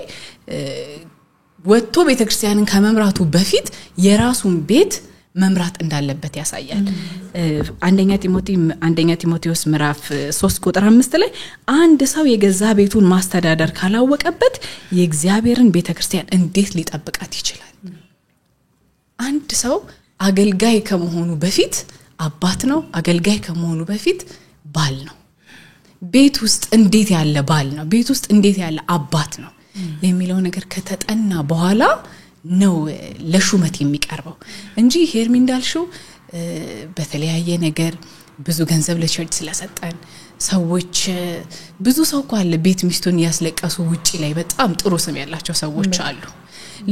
ወጥቶ ቤተክርስቲያንን ከመምራቱ በፊት የራሱን ቤት መምራት እንዳለበት ያሳያል አንደኛ ቲሞቴዎስ ምዕራፍ 3 ቁጥር 5 ላይ አንድ ሰው የገዛ ቤቱን ማስተዳደር ካላወቀበት የእግዚአብሔርን ቤተክርስቲያን እንዴት ሊጠብቃት ይችላል አንድ ሰው አገልጋይ ከመሆኑ በፊት አባት ነው አገልጋይ ከመሆኑ በፊት ባል ነው ቤት ውስጥ እንዴት ያለ ባል ነው ቤት ውስጥ እንዴት ያለ አባት ነው የሚለው ነገር ከተጠና በኋላ ነው ለሹመት የሚቀርበው እንጂ ሄርሚ እንዳልሽው በተለያየ ነገር ብዙ ገንዘብ ለቸርች ስለሰጠን ሰዎች ብዙ ሰው ቋለ ቤት ሚስቱን ያስለቀሱ ውጪ ላይ በጣም ጥሩ ስም ያላቸው ሰዎች አሉ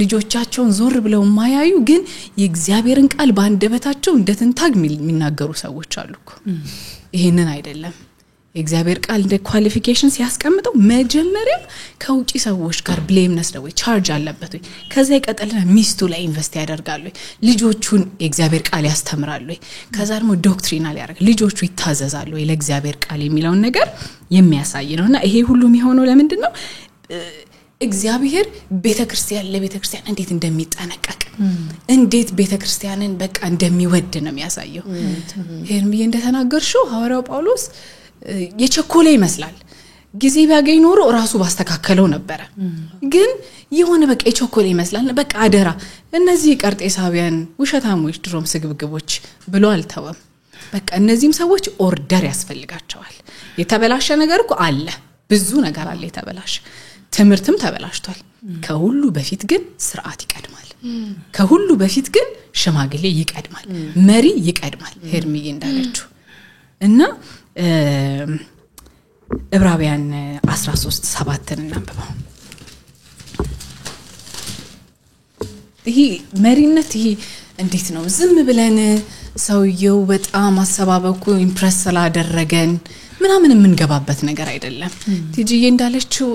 ልጆቻቸውን ዞር ብለው ማያዩ ግን የእግዚአብሔርን ቃል ባንደበታቸው እንደተንታግ የሚናገሩ ሰዎች አሉኮ ይሄንን አይደለም የእግዚአብሔር ቃል እንደ ኳሊፊኬሽን ሲያስቀምጠው መጀመሪያ ከውጪ ሰዎች ጋር ብሌምነስ ነው ቻርጅ አለበት ወይ ከዛ ይቀጥልና ሚስቱ ላይ ኢንቨስት ያደርጋሉ ልጆቹን የእግዚአብሔር ቃል ያስተምራሉ ከዛ ደግሞ ዶክትሪናል ያደርጋሉ ልጆቹ ይታዘዛሉ ለእግዚአብሔር ቃል የሚለውን ነገር የሚያሳይ ነውና ይሄ ሁሉ የሚሆነው ለምንድነው እግዚአብሔር ቤተክርስቲያን ለቤተክርስቲያን እንዴት እንደሚጠነቀቅ እንዴት ቤተክርስቲያንን በቃ እንደሚወድ ነው የሚያሳየው ሄርሚ እንደተናገርሽው ሐዋርያው ጳውሎስ የቸኮለ ይመስላል ጊዜ ቢያገኝ ኖሮ ራሱ ባስተካከለው ነበር ግን የሆነ በቃ የቸኮለ ይመስላል በቃ አደራ እነዚህ ቀርጤሳውያን ውሸታሞች ድሮም ስግብግቦች ብሎ አልተወም በቃ እነዚህም ሰዎች ኦርደር ያስፈልጋቸዋል የተበላሸ ነገር እኮ አለ ብዙ ነገር አለ የተበላሸ ትምርትም ተበላሽቷል ከሁሉ በፊት ግን ስርዓት ይቀድማል ከሁሉ በፊት ግን ሽማግሌ ይቀድማል መሪ ይቀድማል ሄርሚዬ እንዳለችው እና ዕብራውያን 13:7 እናንብበው ይሄ መሪነት ይሄ እንዴት ነው ዝም ብለን ሰውየው በጣም አሰባበኩ ኢምፕረስ ስላደረገን ምናምን የምንገባበት ነገር አይደለም ቲጂዬ እንዳለችው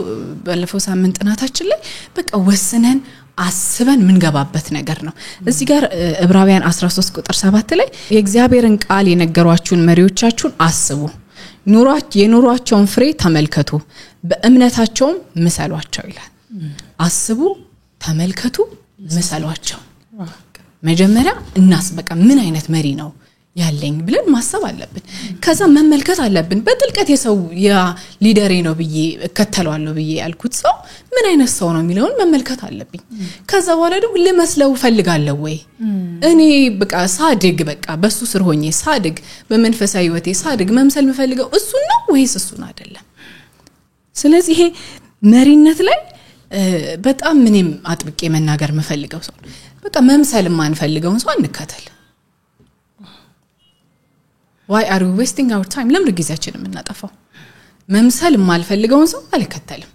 ባለፈው ሳምንት ጥናታችን ላይ በቃ ወስነን አስበን ምንገባበት ነገር ነው እዚህ ጋር ዕብራውያን 13 ቁጥር 7 ላይ የእግዚአብሔርን ቃል የነገሯችሁን መሪዎቻችሁን አስቡ የኑሯቸውን ፍሬ ተመልከቱ በእምነታቸውም ምሰሏቸው ይላል አስቡ ተመልከቱ ምሰሏቸው መጀመሪያ እናስበቃ ምን አይነት መሪ ነው ያለኝ ብለን ማሰብ አለብን ከዛ መመልከት አለብን በጥልቀት የሰው ያ ሊደሬ ነው ብዬ እከተለዋለሁ ብዬ ያልኩት ሰው ምን አይነት ሰው ነው የሚለውን መመልከት አለብኝ ከዛ በኋላ ደግሞ ለመስለው ፈልጋለሁ ወይ እኔ በቃ ሳድግ በቃ በሱ ስር ሆኜ ሳድግ በመንፈሳዊ ህይወቴ ሳድግ መምሰል መፈልገው እሱ ነው ወይስ እሱ አይደለም ስለዚህ ይሄ መሪነት ላይ በጣም ምንም አጥብቄ መናገር መፈልገው ሰው በቃ መምሰል ማንፈልገው ሰው አንከተል why are we wasting our time ለምን ጊዜያችንን እናጠፋው መምሰል ማልፈልገውን ሰው አልከተልም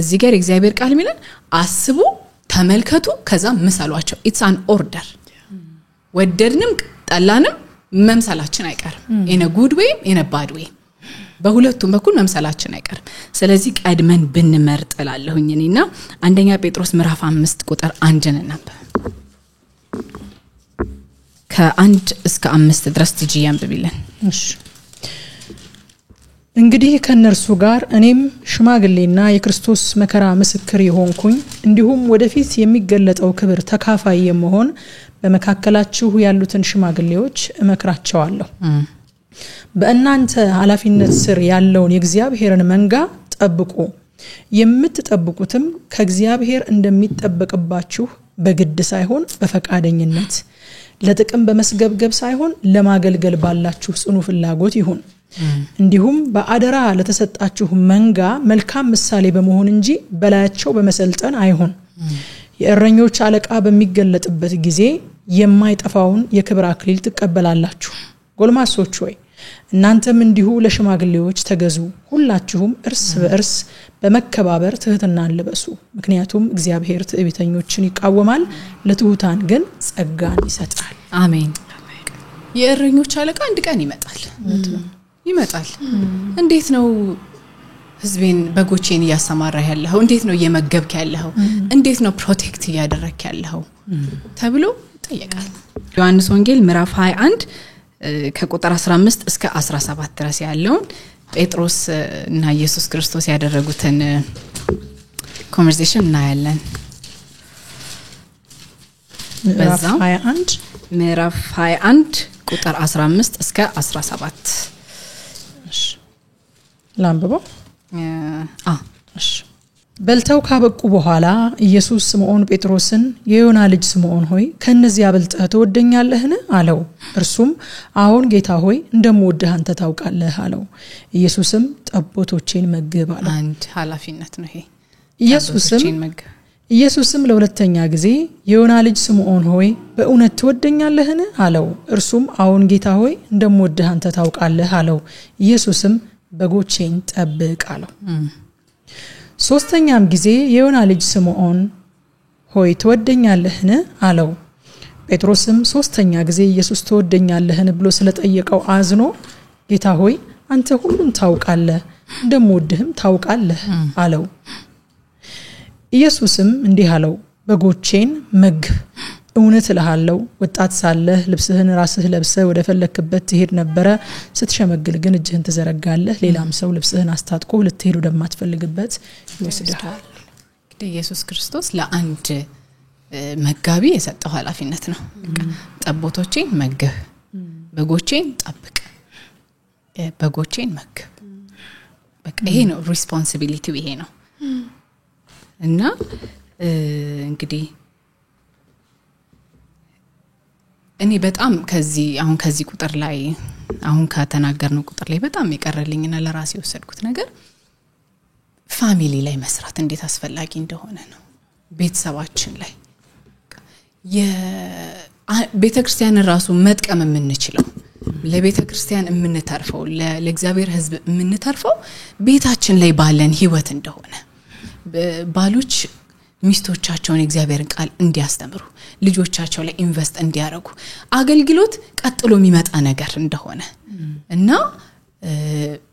እዚህ ጋር እግዚአብሔር ቃል ሚለን አስቡ ተመልከቱ ከዛ ምሰሏቸው it's an order ወደድንም ጠላንም መምሰላችን አይቀርም in a good way in a bad way በሁለቱም በኩል መምሰላችን አይቀርም ስለዚህ ቀድመን ብንመርጥ እላለሁኝ እኔና አንደኛ ጴጥሮስ ምዕራፍ 5 ቁጥር 1 እናንብብ ከ1 እስከ 5 ድረስ ትጂ ያንብብልን እሺ እንግዲህ ከነርሱ ጋር እኔም ሽማግሌና የክርስቶስ መከራ ምስክር የሆንኩኝ እንዲሁም ወደፊት የሚገለጠው ክብር ተካፋይ የመሆን በመካከላችሁ ያሉትን ሽማግሌዎች እመክራቸዋለሁ በእናንተ ኃላፊነት ስር ያለውን የእግዚአብሔርን መንጋ ጠብቁ የምትጠብቁትም ከእግዚአብሔር እንደሚጠበቅባችሁ በግድ ሳይሆን በፈቃደኝነት ለጥቅም በመስገብገብ ሳይሆን ለማገልገል ባላችሁ ጽኑ ፍላጎት ይሁን እንዲሁም በአደራ ለተሰጣችሁ መንጋ መልካም ምሳሌ በመሆን እንጂ በላያቸው በመሰልጠን አይሁን የእረኞች አለቃ በሚገለጥበት ጊዜ የማይጠፋውን የክብር አክሊል ትቀበላላችሁ ጎልማሶች ሆይ እናንተም እንዲሁ ለሽማግሌዎች ተገዙ ሁላችሁም እርስ በእርስ በመከባበር ትህትናን ልበሱ ምክንያቱም እግዚአብሔር ትዕቢተኞችን ይቃወማል ለትሁታን ግን ጸጋን ይሰጣል አሜን የእረኞች አለቃ አንድ ቀን ይመጣል እንዴት ነው ህዝቤን በጎቼን ያሰማራ ያለው እንዴት ነው እየመገብክ ያለው እንዴት ነው ፕሮቴክት ያደረክ ያለው ተብሎ ጠየቃል ዮሐንስ ወንጌል ምዕራፍ 21 ከቁጥር 15 እስከ 17 ድረስ ያለውን ጴጥሮስ እና ኢየሱስ ክርስቶስ ያደረጉትን ኮንቨርሴሽን እናያለን ምዕራፍ 21 ቁጥር 15 እስከ 17 ላንብበው እሺ በልተው ካበቁ በኋላ ኢየሱስ ስምዖን ጴጥሮስን የዮና ልጅ ስምዖን ሆይ ከነዚህ አብልጠህ ትወደኛለህን አለው እርሱም አዎን ጌታ ሆይ እንደምወድህ አንተ ታውቃለህ አለው ኢየሱስም ጠቦቶቼን መግብ አለው አንድ ኃላፊነት ነው ይሄ ኢየሱስም ለሁለተኛ ጊዜ የዮና ልጅ ስምዖን ሆይ በእውነት ትወደኛለህን አለው እርሱም አዎን ጌታ ሆይ እንደምወድህ አንተ ታውቃለህ አለው ኢየሱስም በጎቼን ጠብቅ አለው ሶስተኛም ጊዜ የዮና ልጅ ስምዖን ሆይ ትወደኛለህን አለው ጴጥሮስም ሶስተኛ ጊዜ ኢየሱስ ትወደኛለህን ብሎ ስለጠየቀው አዝኖ ጌታ ሆይ አንተ ሁሉን ታውቃለህ እንደምወድህም ታውቃለህ አለው ኢየሱስም እንዲህ አለው በጎቼን መግብ እውነት እልሃለሁ ወጣት ሳለህ ልብስህን ራስህ ለብሰህ ወደ ፈለክበት ትሄድ ነበር ስትሸመግል ግን እጅህን ትዘረጋለህ ሌላም ሰው ልብስህን አስታጥቆ ልትሄድ ወደማትፈልግበት ይወስድሃል እንግዲህ ኢየሱስ ክርስቶስ ለአንድ መጋቢ የሰጠው ኃላፊነት ነው ጠቦቶቼን መግብ በጎቼን ጠብቅ በጎቼን መግብ በቃ ይሄ ነው ሪስፖንሲቢሊቲው ይሄ ነው እና እንግዲህ እኔ በጣም ከዚህ ቁጥር ላይ አሁን ከተናገርነው ቁጥር ላይ በጣም የቀረልኝና ለራሴ ወሰድኩት ነገር ፋሚሊ ላይ መስራት እንዴት አስፈላጊ እንደሆነ ነው ቤተሰባችን ላይ የቤተክርስቲያን ራሱ መጥቀም የምንችለው ለቤተክርስቲያን የምንተርፈው ለእግዚአብሔር ሕዝብ የምንተርፈው ቤታችን ላይ ባለን ህይወት እንደሆነ ባሎች ሚስቶቻቸውን የእግዚአብሔርን ቃል እንዲያስተምሩ ልጆቻቸው ላይ ኢንቨስት እንዲያረጉ አገልግሎት ቀጥሎ የሚመጣ ነገር እንደሆነ እና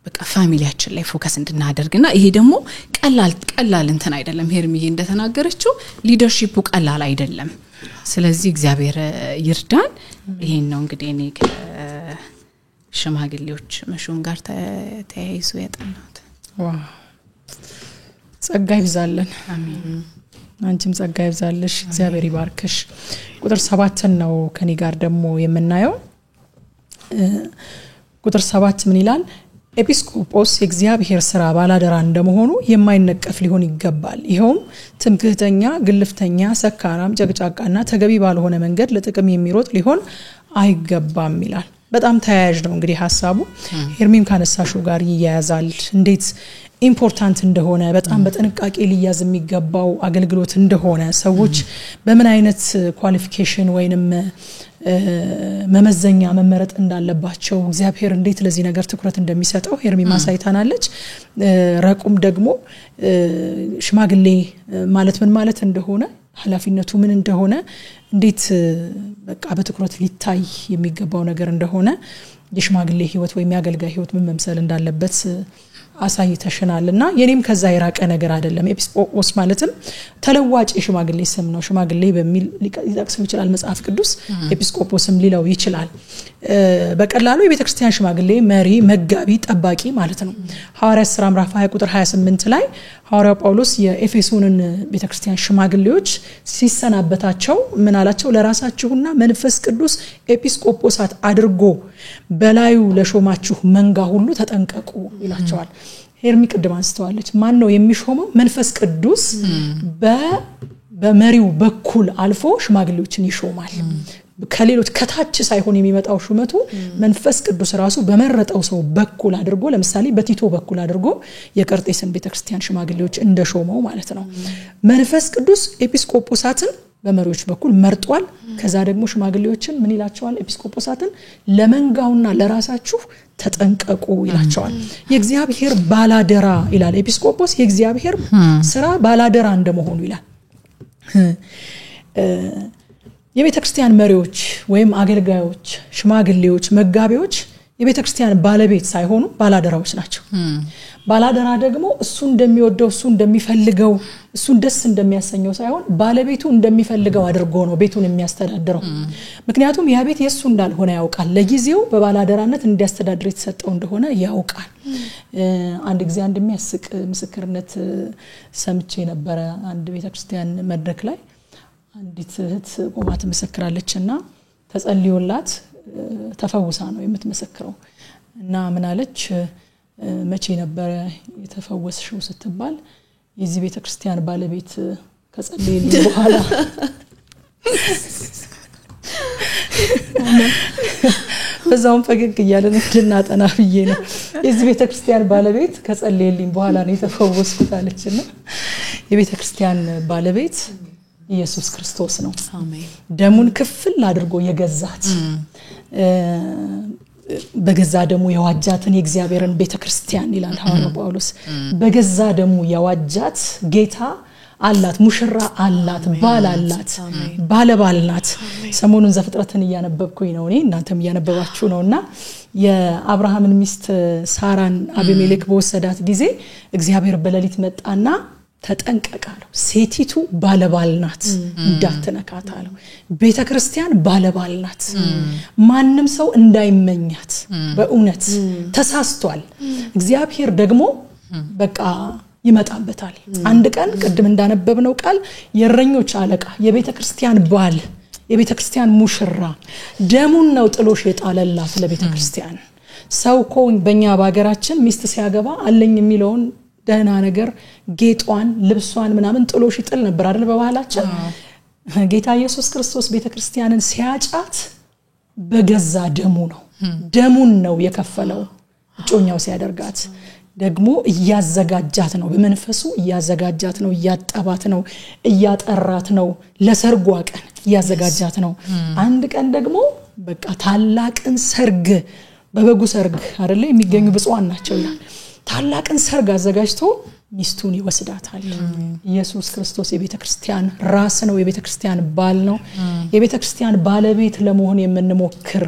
በቃ ፋሚሊያችን ላይ ፎከስ እንድናደርግና ይሄ ደግሞ ቀላል እንትን አይደለም ሄርሚዬ እንደተናገረችው ሊደርሺፑ ቀላል አይደለም ስለዚህ እግዚአብሔር ይርዳን ይሄን ነው እንግዲህ እኔ ከሽማግሌዎች መሾም ጋር ተያይዞ ያጠናሁት ዋው ጸጋ ይብዛልን አሜን አንቺም ጸጋ ይብዛልሽ እግዚአብሔር ይባርክሽ ቁጥር 7 ነው ከኔ ጋር ደግሞ የምናየው ቁጥር 7 ምን ይላል ኤጲስቆጶስ የእግዚአብሔር ሥራ ባላደራ እንደመሆኑ የማይነቀፍ ሊሆን ይገባል ይሄውም ትምክህተኛ ግልፍተኛ ሰካራም ጨቅጫቃና ተገቢ ባልሆነ መንገድ ለጥቅም የሚሮጥ ሊሆን አይገባም ይላል በጣም ተያያዥ ነው እንግዲህ ሐሳቡ ሄርሚም ካነሳሹ ጋር ይያያዛል እንዴት ኢምፖርታንት እንደሆነ በጣም በጥንቃቄ ሊያዝ የሚገባው አገልግሎት እንደሆነ ሰዎች በምን አይነት ኳሊፊኬሽን ወይንም መመዘኛ መመረጥ እንዳለባቸው እግዚአብሔር እንዴት ለዚህ ነገር ትኩረት እንደሚሰጠው ሄርሚ ማሳይታናለች ረቁም ደግሞ ሽማግሌ ማለት ምን ማለት እንደሆነ ኃላፊነቱ ምን እንደሆነ እንዴት በቃ በትኩረት ሊታይ የሚገባው ነገር እንደሆነ የሽማግሌ ህይወት ወይ የሚያገልጋይ ህይወት ምን መምሰል እንዳለበት አሳይተሽናልና የኔም ከዛ ይራቀ ነገር አይደለም ኤጲስቆጶስ ማለትም ተለዋጭ የሽማግሌ ስም ነው ሽማግሌ በሚል ሊጠቅሰው ይችላል መጽሐፍ ቅዱስ ኤጲስቆጶስም ሊለው ይችላል በቀላሉ የቤተክርስቲያን ሽማግሌ መሪ መጋቢ ጠባቂ ማለት ነው ሐዋርያት ሥራ ምዕራፍ 20 ቁጥር 28 ላይ ሐዋርያው ጳውሎስ የኤፌሶንን ቤተክርስቲያን ሽማግሌዎች ሲሰናበታቸው ምን አላቸው ለራሳችሁና መንፈስ ቅዱስ ኤጲስቆጶሳት አድርጎ በላዩ ለሾማችሁ መንጋ ሁሉ ተጠንቀቁ ይላቸዋል ሄርሚ ቅድም አንስተዋለች ማን ነው የሚሾመው መንፈስ ቅዱስ በመሪው በኩል አልፎ ሽማግሌዎችን ይሾማል ከሌሎች ከታች ሳይሆን የሚመጣው ሹመቱ መንፈስ ቅዱስ ራሱ በመረጠው ሰው በኩል አድርጎ ለምሳሌ በቲቶ በኩል አድርጎ የቀርጤስን ቤተክርስቲያን ሽማግሌዎች እንደሾመው ማለት ነው መንፈስ ቅዱስ ኤጲስቆጶሳትን በመሪዎች በኩል መርጧል ከዛ ደግሞ ሽማግሌዎችን ምን ይላቸዋል ኤጲስቆጶሳትን ለመንጋውና ለራሳችሁ ተጠንቀቁ ይላቸዋል የእግዚአብሔር ባላደራ ይላል ኤጲስቆጶስ የእግዚአብሔር ሥራ ባላደራ እንደመሆኑ ይላል የቤተክርስቲያን መሪዎች ወይም አገልጋዮች ሽማግሌዎች መጋቢዎች የቤተክርስቲያን ባለቤት ሳይሆኑ ባላደራዎች ናቸው ባላደራ ደግሞ እሱ እንደሚወደው እሱ እንደሚፈልገው እሱን ደስ እንደሚያሰኘው ሳይሆን ባለቤቱ እንደሚፈልገው አድርጎ ነው ቤቱን የሚያስተዳድረው ምክንያቱም ያ ቤት የሱ እንዳልሆነ ያውቃል ለጊዜው በባላደራነት እንዲያስተዳድር የተሰጠው እንደሆነ ያውቃል አንድ ጊዜ አንድ የሚያስቅ ምስክርነት ሰምቼ ነበር አንድ ቤተክርስቲያን መድረክ ላይ አንዲት እህት ቆማ ትመሰክራለችና ተጸልዮላት ተፈውሳ ነው የምትመሰክረው እና ምን አለች መቼ ነበር የተፈወስሽው ስትባል የዚህ ቤተክርስቲያን ባለቤት ከጸለየልኝ በኋላ በዛውም ፈገግ እያለን እንድናጠና ብዬ ነው የዚህ ቤተክርስቲያን ባለቤት ከጸለየልኝ በኋላ ነው የተፈወስኩት አለችና የቤተክርስቲያን ባለቤት ኢየሱስ ክርስቶስ ነው አሜን ደሙን ክፍል አድርጎ የገዛት በገዛ ደሙ የዋጃትን የእግዚአብሔርን ቤተክርስቲያን ይላል ሐዋርያው ጳውሎስ በገዛ ደሙ የዋጃት ጌታ አላት ሙሽራ አላት ባል አላት ባለባልናት ሰሞኑን ዘፍጥረትን ያነበብኩኝ ነው እኔ እናንተም ያነበባችሁ ነውና የአብርሃምን ሚስት ሳራን አቢሜሌክ በወሰዳት ጊዜ እግዚአብሔር በሌሊት መጣና ተጠንቀቃለሁ ሴቲቱ ባለባልናት እንዳትነካታለሁ ቤተክርስቲያን ባለባልናት ማንንም ሰው እንዳይመኛት በእውነት ተሳስቷል እግዚአብሔር ደግሞ በቃ ይመጣበታል አንድ ቀን ቅድም እንዳነበብነው ቃል የረኞች አለቃ የቤተክርስቲያን ባል የቤተክርስቲያን ሙሽራ ደሙን ነው ጥሎሽ የጣለላት ለቤተክርስቲያን ሰው ኮን በእኛ ባገራችን ሚስት ሲያገባ አለኝ የሚለውን ደህና ነገር ጌጧን ልብሷን ምናምን ጥሎሽ ይጥል ነበር አይደል በባህላችን ጌታ ኢየሱስ ክርስቶስ ቤተክርስቲያንን ሲያጫት በገዛ ደሙ ነው ደሙን ነው የከፈለው እጮኛው ሲያደርጋት ደግሞ እያዘጋጃት ነው በመንፈሱ እያዘጋጃት ነው እያጠባት ነው እያጠራት ነው ለሰርጓ ቀን እያዘጋጃት ነው አንድ ቀን ደግሞ በቃ ታላቅን ሰርግ በበጉ ሰርግ አይደል የሚገኙ ብፁዓን ናቸው ይላል ታላቅን ሰርግ አዘጋጅቶ ሚስቱን ይወስዳታል ኢየሱስ ክርስቶስ የቤተክርስቲያን ራስ ነው የቤተክርስቲያን ባል ነው የቤተክርስቲያን ባለቤት ለመሆን የምንሞክር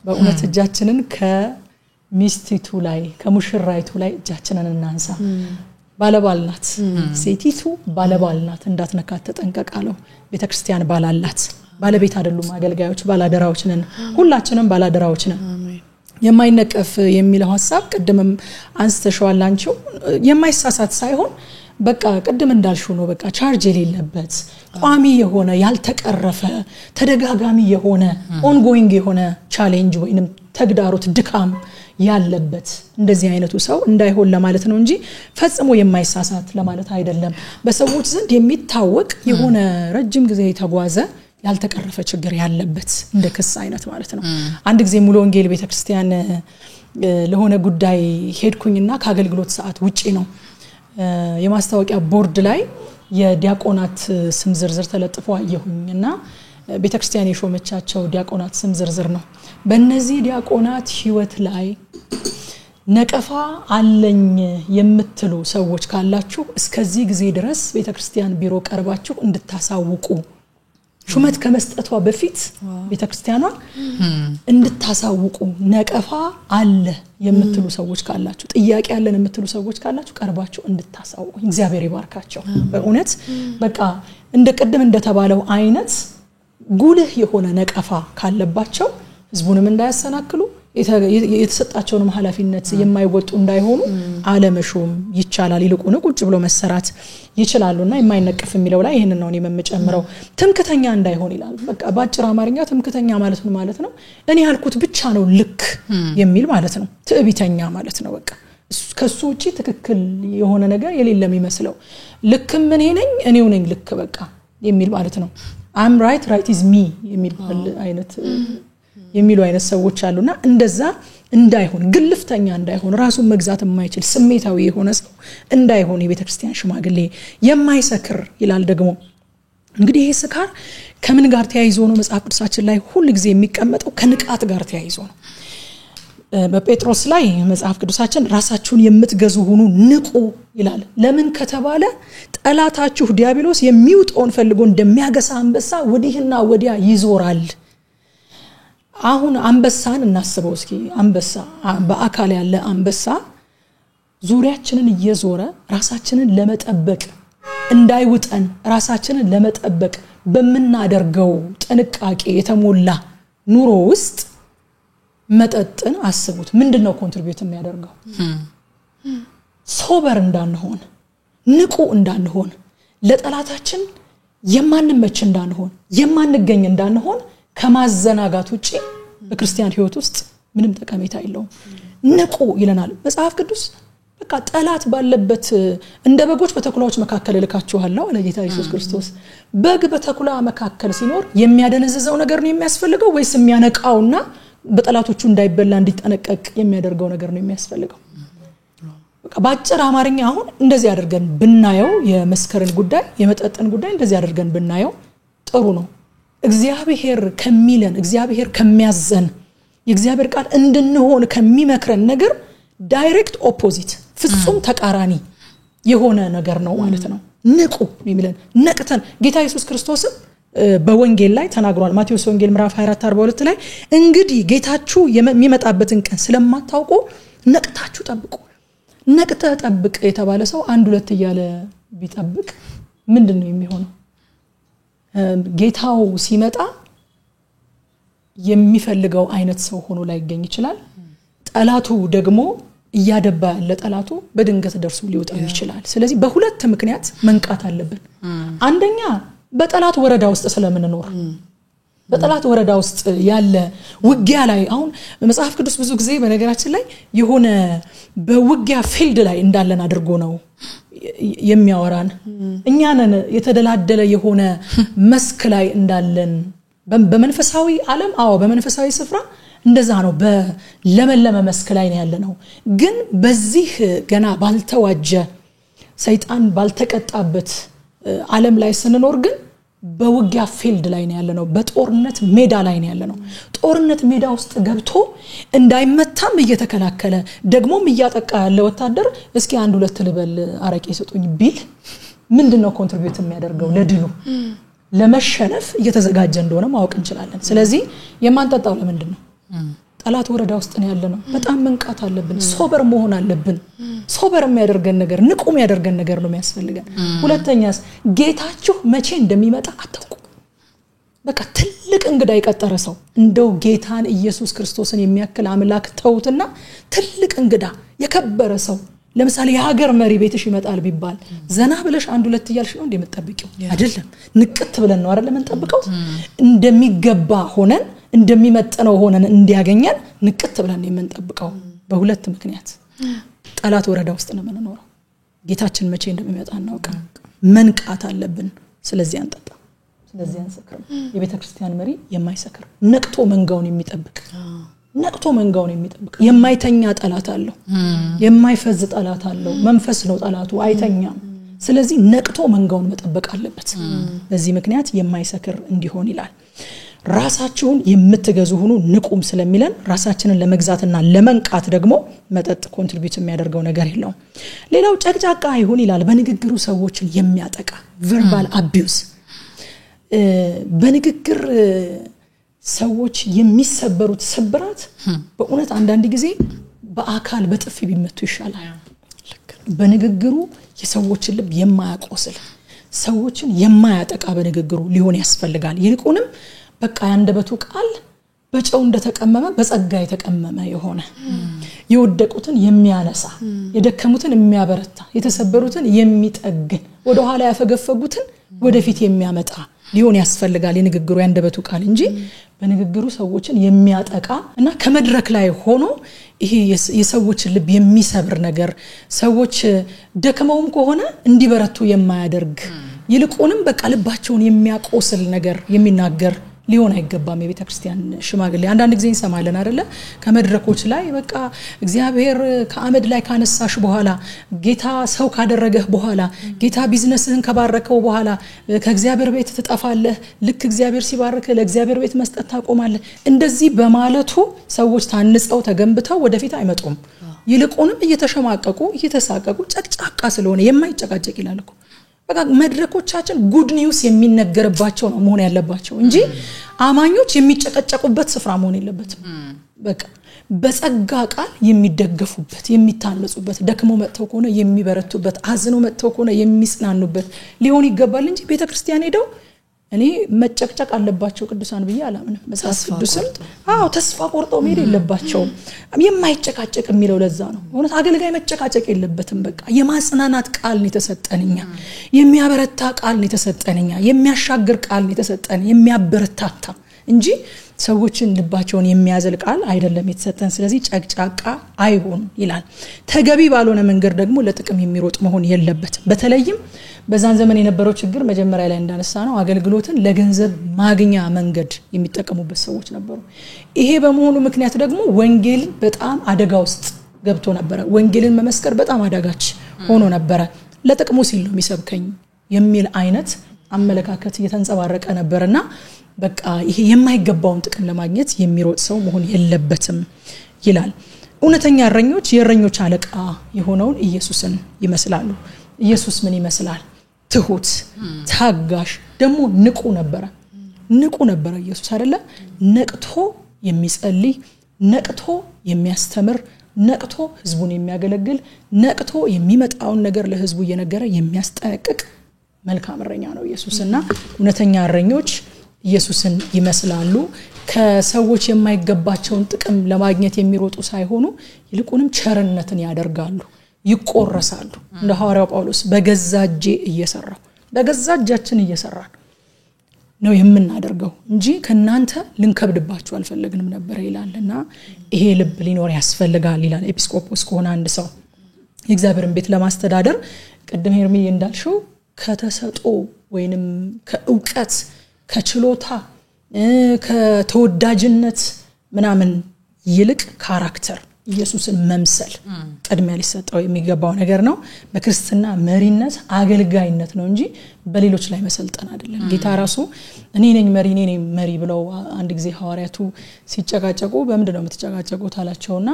በእውነት እጃችንን ከሚስቲቱ ላይ ከሙሽራይቱ ላይ እጃችንን እናንሳ ባለባልናት ሴቲቱ ባለባልናት እንዳትነካት ተጠንቀቃለሁ ቤተክርስቲያን ባላላት ባለቤት አይደሉም አገልጋዮች ባላደራዎች ነን ሁላችንም ባላደራዎች ነን የማይነቀፍ የሚለው ሐሳብ ቀደምም አንስተሽዋል አንቺው የማይሳሳት ሳይሆን በቃ ቀደም እንዳልሽው ነው በቃ ቻርጅ የሌለበት ቋሚ የሆነ ያልተቀረፈ ተደጋጋሚ የሆነ ኦንጎይንግ የሆነ ቻሌንጅ ወይንም ተግዳሮት ድካም ያለበት እንደዚህ አይነቱ ሰው እንዳይሆን ለማለት ነው እንጂ ፈጽሞ የማይሳሳት ለማለት አይደለም በሰዎች ዘንድ የሚታወቅ የሆነ ረጅም ጊዜ ተጓዘ ያልተቀረፈ ችግር ያለበት እንደ ክስ አይነት ማለት ነው አንድ ጊዜ ሙሉ ወንጌል ቤተክርስቲያን ለሆነ ጉዳይ ሄድኩኝና ከአገልግሎት ሰዓት ውጪ ነው የማስታወቂያ ቦርድ ላይ የዲያቆናት ስም ዝርዝር ተለጥፎ አየሁኝና ቤተክርስቲያን የሾመቻቸው ዲያቆናት ስም ዝርዝር ነው በእነዚህ ዲያቆናት ህይወት ላይ ነቀፋ አለኝ የምትሉ ሰዎች ካላችሁ እስከዚህ ጊዜ ድረስ ቤተክርስቲያን ቢሮ ቀርባችሁ እንድታሳውቁ ሹመት ከመስጠቷ በፊት ቤተክርስቲያኗ እንድታሳውቁ ነቀፋ አለ የምትሉ ሰዎች ካላችሁ ጥያቄ ያለን የምትሉ ሰዎች ካላችሁ ቀርባችሁ እንድታሳውቁ እግዚአብሔር ይባርካቸው በእውነት በቃ እንደቀደም እንደተባለው አይነት ጉልህ የሆነ ነቀፋ ካለባቸው ህዝቡንም እንዳያሰናክሉ የተሰጣቸውን ኃላፊነት የማይወጡ እንዳይሆኑ አለመሾም ይቻላል ይልቁኑ ቁጭ ብሎ መሰራት ይችላሉና የማይነቀፍ የሚለው ላይ ይሄንን ነው የምጨምረው ትምክተኛ እንዳይሆን ይላል በቃ ባጭር አማርኛ ትምክተኛ ማለት ነው እኔ ያልኩት ብቻ ነው ልክ የሚል ማለት ነው ትዕቢተኛ ማለት ነው በቃ ከሱ ውጪ ትክክል የሆነ ነገር የሌለም ይመስለው ልክም ምን ነኝ እኔው ነኝ ልክ በቃ የሚል ማለት ነው I'm right is me የሚባል አይነት የሚሉ አይነት ሰዎች አሉና እንደዛ እንዳይሆን ግልፍተኛ እንዳይሆን ራሱን መግዛት የማይችል ስሜታዊ የሆነ ሰው እንዳይሆን የቤተክርስቲያን ሽማግሌ የማይሰክር ይላል ደግሞ እንግዲህ ይሄ ስካር ከምን ጋር ተያይዞ ነው መጽሐፍ ቅዱሳችን ላይ ሁሉ ጊዜ የሚቀመጠው ከንቃት ጋር ተያይዞ ነው በጴጥሮስ ላይ መጽሐፍ ቅዱሳችን ራሳችሁን የምትገዙ ሆኑ ንቁ ይላል ለምን ከተባለ ጠላታችሁ ዲያብሎስ የሚውጠውን ፈልጎ እንደሚያገሳ አንበሳ ወዲህና ወዲያ ይዞራል አሁን አንበሳን እናስበው እስኪ አንበሳ በአካል ያለ አንበሳ ዙሪያችንን እየዞረ ራሳችንን ለመጠበቅ እንዳይውጠን ራሳችንን ለመጠበቅ በመናደርገው ጥንቃቄ የተሞላ ኑሮ ውስጥ መጠጥን አስቡት ምንድነው ኮንትሪቢዩት የሚያደርገው ሶበር እንዳንሆን ንቁ እንዳንሆን ለጠላታችን የማንመች እንዳንሆን የማንገኝ እንዳንሆን ከማዘናጋት ውጪ በክርስቲያን ህይወት ውስጥ ምንም ጠቀሜታ የለውም ንቁ ይለናል መጽሐፍ ቅዱስ በቃ ጠላት ባለበት እንደ በጎች በተኩላዎች መካከል ልካችኋለሁ አለ ጌታ ኢየሱስ ክርስቶስ በግ በተኩላ መካከል ሲኖር የሚያደነዝዘው ነገር ነው የሚያስፈልገው ወይስ የሚያነቃውና በጠላቶቹ እንዳይበላ እንዲጠነቀቅ የሚያደርገው ነገር ነው የሚያስፈልገው በቃ ባጭር አማርኛ አሁን እንደዚህ አድርገን ብናየው የመስከረን ጉዳይ የመጠጥን ጉዳይ እንደዚህ አድርገን ብናየው ጥሩ ነው እግዚአብሔር ከሚለን እግዚአብሔር ከሚያዘን የእግዚአብሔር ቃል እንድንሆን ከሚመክረን ነገር ዳይሬክት ኦፖዚት ፍጹም ተቃራኒ የሆነ ነገር ነው ማለት ነው ንቁ የሚለን ነቅተን ጌታ ኢየሱስ ክርስቶስ በወንጌል ላይ ተናግሯል ማቴዎስ ወንጌል ምዕራፍ 24:42 ላይ እንግዲህ ጌታችሁ የሚመጣበትን ቀን ስለማታውቁ ነቅታችሁ ጠብቁ ነቅተህ ጠብቅ የተባለ ሰው አንድ ሁለት እያለ ቢጠብቅ ምንድነው የሚሆነው ጌታው ሲመጣ የሚፈልገው አይነት ሰው ሆኖ ላይ ይገኝ ይችላል ጠላቱ ደግሞ ያደባ ለጠላቱ በድንገት ደርሶ ሊወጣው ይችላል ስለዚህ በሁለት ምክንያት መንቃት አለብን አንደኛ በጠላት ወረዳ ውስጥ ስለምንኖር በጠላት ወረዳ ውስጥ ያለ ውጊያ ላይ አሁን መጽሐፍ ቅዱስ ብዙ ጊዜ በነገራችን ላይ የሆነ በውጊያ ፊልድ ላይ እንዳለን አድርጎ ነው የሚያወራን እኛንን የተደላደለ የሆነ መስክ ላይ እንዳለን በመንፈሳዊ ዓለም በመንፈሳዊ ስፍራ እንደዛ ነው በለመለመ መስክ ላይ ነው ያለነው ግን በዚህ ገና ባልተዋጀ ሰይጣን ባልተቀጣበት ዓለም ላይ ስንኖር ግን በውጊያ ፊልድ ላይ ነው ያለነው በጦርነት ሜዳ ላይ ነው ያለነው ጦርነት ሜዳ ውስጥ ገብቶ እንዳይመታም እየተከላከለ ደግሞም እያጠቃ ያለ ወታደር እስኪ አንድ ሁለት ልበል አረቄ ሰጡኝ ቢል ምንድነው ኮንትሪቢዩት የሚያደርገው ለድሉ ለመሸነፍ እየተዘጋጀ እንደሆነ ማወቅ እንችላለን ስለዚህ የማንጠጣው ለምንድነው ጠላት ወረዳ ውስጥ ነው ያለነው በጣም መንቃት አለብን ሶበር መሆን አለብን ሶበር የሚያደርገን ነገር ንቁ የሚያደርገን ነገር ነው የሚያስፈልገን ሁለተኛስ ጌታችሁ መቼ እንደሚመጣ አታውቁ በቃ ትልቅ እንግዳ የቀጠረ ሰው እንደው ጌታን ኢየሱስ ክርስቶስን የሚያክል አምላክ ተውትና ትልቅ እንግዳ የከበረ ሰው ለምሳሌ የሀገር መሪ ቤትሽ ይመጣል ቢባል ዘና ብለሽ አንድ ሁለት ይያልሽ ነው እንደምትጠብቂው አይደለም ንቅት ብለን ነው አይደለም እንጠብቀው እንደሚገባ ሆነን እንደሚመጥነው ሆነን እንዲያገኘን ንቅት ብለን ነው የምንጠብቀው በሁለት ምክንያት ጠላት ወረዳ ውስጥ ነው የምንኖረው ጌታችን መቼ እንደሚመጣ እናውቃ መንቃት አለብን ስለዚህ አንጠጣ ስለዚህ አንሰክር የቤተ ክርስቲያን መሪ የማይሰክር ነቅቶ መንጋውን የሚጠብቅ ነቅቶ መንጋውን የሚጠብቅ የማይተኛ ጠላት አለው የማይፈዝ ጠላት አለው መንፈስ ነው ጠላቱ አይተኛም ስለዚህ ነቅቶ መንጋውን መጠበቅ አለበት በዚህ ምክንያት የማይሰክር እንዲሆን ይላል ራሳችሁን የምትገዙ ሆኑ ንቁም ስለሚለን ራሳችንን ለመግዛትና ለመንቃት ደግሞ መጠጥ ኮንትሪቢዩት የሚያደርገው ነገር የለው ሌላው ጨቅጫቃ ይሁን ይላል በንግግሩ ሰዎችን የሚያጠቃ ቨርባል አቢዩዝ በንግግር ሰዎች የሚሰበሩት ስብራት በእውነት አንዳንድ ጊዜ በአካል በጥፊ ቢመቱ ይሻላል በንግግሩ የሰዎችን ልብ የማያቆስል ሰዎችን የማያጠቃ በንግግሩ ሊሆን ያስፈልጋል ይልቁንም በቃ ያንደበቱ ቃል በጨው እንደተቀመመ በጸጋ የተቀመመ የሆነ የወደቁትን የሚያነሳ የደከሙትን የሚያበረታ የተሰበሩትን የሚጠግን ወደ ኋላ ያፈገፈጉትን ወደፊት የሚያመጣ ሊሆን ያስፈልጋል የንግግሩ ያንደበቱ ቃል እንጂ በንግግሩ ሰዎችን የሚያጠቃ እና ከመድረክ ላይ ሆኖ ይሄ የሰዎችን ልብ የሚሰብር ነገር ሰዎች ደከመውም ከሆነ እንዲበረቱ የማያደርግ ይልቁንም በቃ ልባቸውን የሚያቆስል ነገር የሚናገር ሊሆን አይገባም የቤተ ክርስቲያን ሽማግሌ አንዳንድ ጊዜ እንሰማለን አይደለ ከመድረኮች ላይ በቃ እግዚአብሔር ከአመድ ላይ ካነሳሽ በኋላ ጌታ ሰው ካደረገህ በኋላ ጌታ ቢዝነስህን ከባረከው በኋላ ከእግዚአብሔር ቤት ትጠፋለህ ልክ እግዚአብሔር ሲባርክ ለእግዚአብሔር ቤት መስጠት ታቆማለህ እንደዚህ በማለቱ ሰዎች ታንጸው ተገንብተው ወደፊት አይመጡም ይልቁንም እየተሸማቀቁ እየተሳቀቁ ጨቅጫቃ ስለሆነ የማይጨቃጨቅ ይላል እኮ በቃ መድረኮቻችን ጉድ ኒውስ የሚነገርባቸው ነው መሆን ያለባቸው እንጂ አማኞች የሚጨቀጨቁበት ስፍራ መሆን የለበትም። በቃ በጸጋ ቃል የሚደገፉበት የሚታነጹበት ደክሞ መጥተው ከሆነ የሚበረቱበት አዝነው መጥተው ከሆነ የሚጽናኑበት ሊሆን ይገባል እንጂ ቤተክርስቲያን ሄደው እኔ መጨቅጨቅ አለባቸው ቅዱሳን ብዬ አላምንም። መጽሐፍ ቅዱስም ተስፋ ቆርጠው መሄድ የለባቸውም። የማይጨቃጨቅ የሚለው ለዛ ነው። እውነት አገልጋይ መጨቃጨቅ የለበትም። በቃ የማጽናናት ቃል ነው የተሰጠንኛ፣ የሚያበረታ ቃል ነው የተሰጠንኛ፣ የሚያሻግር ቃል ነው የተሰጠን፣ የሚያበረታታ እንጂ ሰዎችን ልባቸውን የሚያዘል ቃል አይደለም የተሰጠን። ስለዚህ ጨቅጫቃ አይሆን ይላል። ተገቢ ባልሆነ መንገድ ደግሞ ለጥቅም የሚሮጥ መሆን የለበትም። በተለይም በዛን ዘመን የነበረው ችግር መጀመሪያ ላይ እንዳነሳ ነው አገልግሎትን ለገንዘብ ማግኛ መንገድ የሚጠቀሙበት ሰዎች ነበሩ። ይሄ በመሆኑ ምክንያት ደግሞ ወንጌል በጣም አደጋ ውስጥ ገብቶ ነበር። ወንጌልን መመስከር በጣም አዳጋች ሆኖ ነበር። ለጥቅሙ ሲል ነው የሚሰብከኝ የሚል አይነት አመለካከት እየተንጸባረቀ ነበርና በቃ ይሄ የማይገባውን ጥቅም ለማግኘት የሚሮጥ ሰው መሆን የለበትም ይላል። እውነተኛ እረኞች የእረኞች አለቃ የሆነውን ኢየሱስን ይመስላሉ። ኢየሱስ ምን ይመስላል? ትሁት፣ ታጋሽ፣ ደግሞ ንቁ ነበረ ኢየሱስ አይደለ? ነቅቶ የሚጸልይ፣ ነቅቶ የሚያስተምር፣ ነቅቶ ህዝቡን የሚያገለግል፣ ነቅቶ የሚመጣውን ነገር ለህዝቡ እየነገረ የሚያስጠነቅቅ መልካም እረኛ ነው ኢየሱስና እውነተኛ እረኞች ኢየሱስን ይመስላሉ። ከሰዎች የማይገባቸውን ጥቅም ለማግኘት የሚሮጡ ሳይሆኑ ይልቁንም ቸርነትን ያደርጋሉ፣ ይቆረሳሉ። እንደ ሐዋርያው ጳውሎስ በገዛጄ እየሰራን ነው የምናደርገው እንጂ ከናንተ ልንከብድባችሁ አልፈለግንም ነበር ይላልና ይሄ ልብ ሊኖር ያስፈልጋል ይላል። ኤጲስቆጶስ ከሆነ አንድ ሰው የእግዚአብሔርን ቤት ለማስተዳደር ቅድም ሄርሚ እንዳልሽው ከተሰጦ ወይንም ከእውቀት ከችሎታ ከተወዳጅነት ምናምን ይልቅ ካራክተር ኢየሱስን መምሰል ቀድሚያ ሊሰጠው የሚገባው ነገር ነው። በክርስትና መሪነት አገልጋይነት ነው እንጂ በሌሎች ላይ መሰልጠን አይደለም። ጌታ ራሱ እኔ ነኝ መሪ ብለው አንድ ጊዜ ሐዋርያቱ ሲጨቃጨቁ በመንደው የምትጨቃጨቁት አላቸውና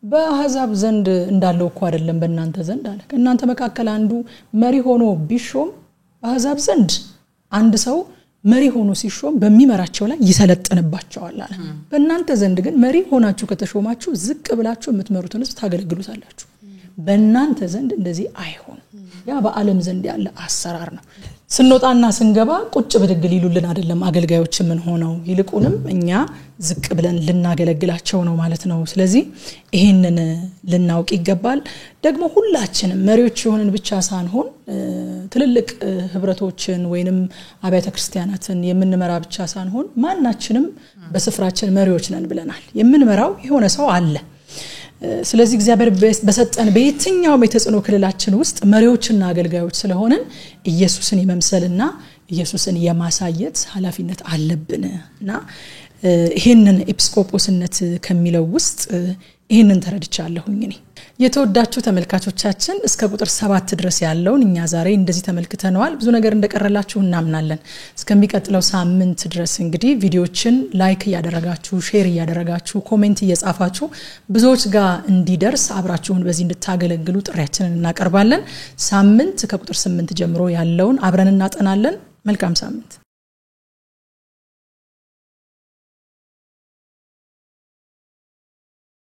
በአሕዛብ ዘንድ እንዳለው እኮ አይደለም በእናንተ ዘንድ አለ። ከእናንተ መካከል አንዱ መሪ ሆኖ ቢሾም በአሕዛብ ዘንድ አንድ ሰው መሪ ሆኖ ሲሾም በሚመራቸው ላይ ይሰለጥንባቸዋል አለ። በእናንተ ዘንድ ግን መሪ ሆናችሁ ከተሾማችሁ ዝቅ ብላችሁ የምትመሩትን ህዝብ ታገለግሉታላችሁ። በእናንተ ዘንድ እንደዚህ አይሆን። ያ በዓለም ዘንድ ያለ አሰራር ነው። ስንወጣና ስንገባ ቁጭ ብድግ ሊሉልን አይደለም አገልጋዮች ምን ሆነው፣ ይልቁንም እኛ ዝቅ ብለን ልናገለግላቸው ነው ማለት ነው። ስለዚህ ይሄንን ልናውቅ ይገባል። ደግሞ ሁላችንም መሪዎች የሆነን ብቻ ሳንሆን ትልልቅ ህብረቶችን ወይንም አብያተ ክርስቲያናትን የምንመራ ብቻ ሳንሆን ማናችንም በስፍራችን መሪዎች ነን ብለናል። የምንመራው የሆነ ሰው አለ። ስለዚህ እግዚአብሔር በሰጠን በየትኛው የተጽኖ ክልላችን ውስጥ መሪዎችና አገልጋዮች ስለሆነን ኢየሱስን የመምሰልና ኢየሱስን የማሳየት ኃላፊነት አለብንና ይሄንን ኤጲስቆጶስነት ከሚለው ውስጥ ይሄንን ተረድቻለሁኝ እኔ። የተወዳችሁ ተመልካቾቻችን እስከ ቁጥር 7 ድረስ ያለውን እኛ ዛሬ እንደዚህ ተመልክተናል። ብዙ ነገር እንደቀረላችሁ እናምናለን። እስከሚቀጥለው ሳምንት ድረስ እንግዲህ ቪዲዮችን ላይክ ያደረጋችሁ፣ ሼር ያደረጋችሁ፣ ኮሜንት እየጻፋችሁ ብዙዎች ጋር እንዲደርስ አብራችሁን በዚህ እንድታገለግሉ ጥሪያችንን እናቀርባለን። ሳምንት ከቁጥር 8 ጀምሮ ያለውን አብረን እናጠናለን። መልካም ሳምንት።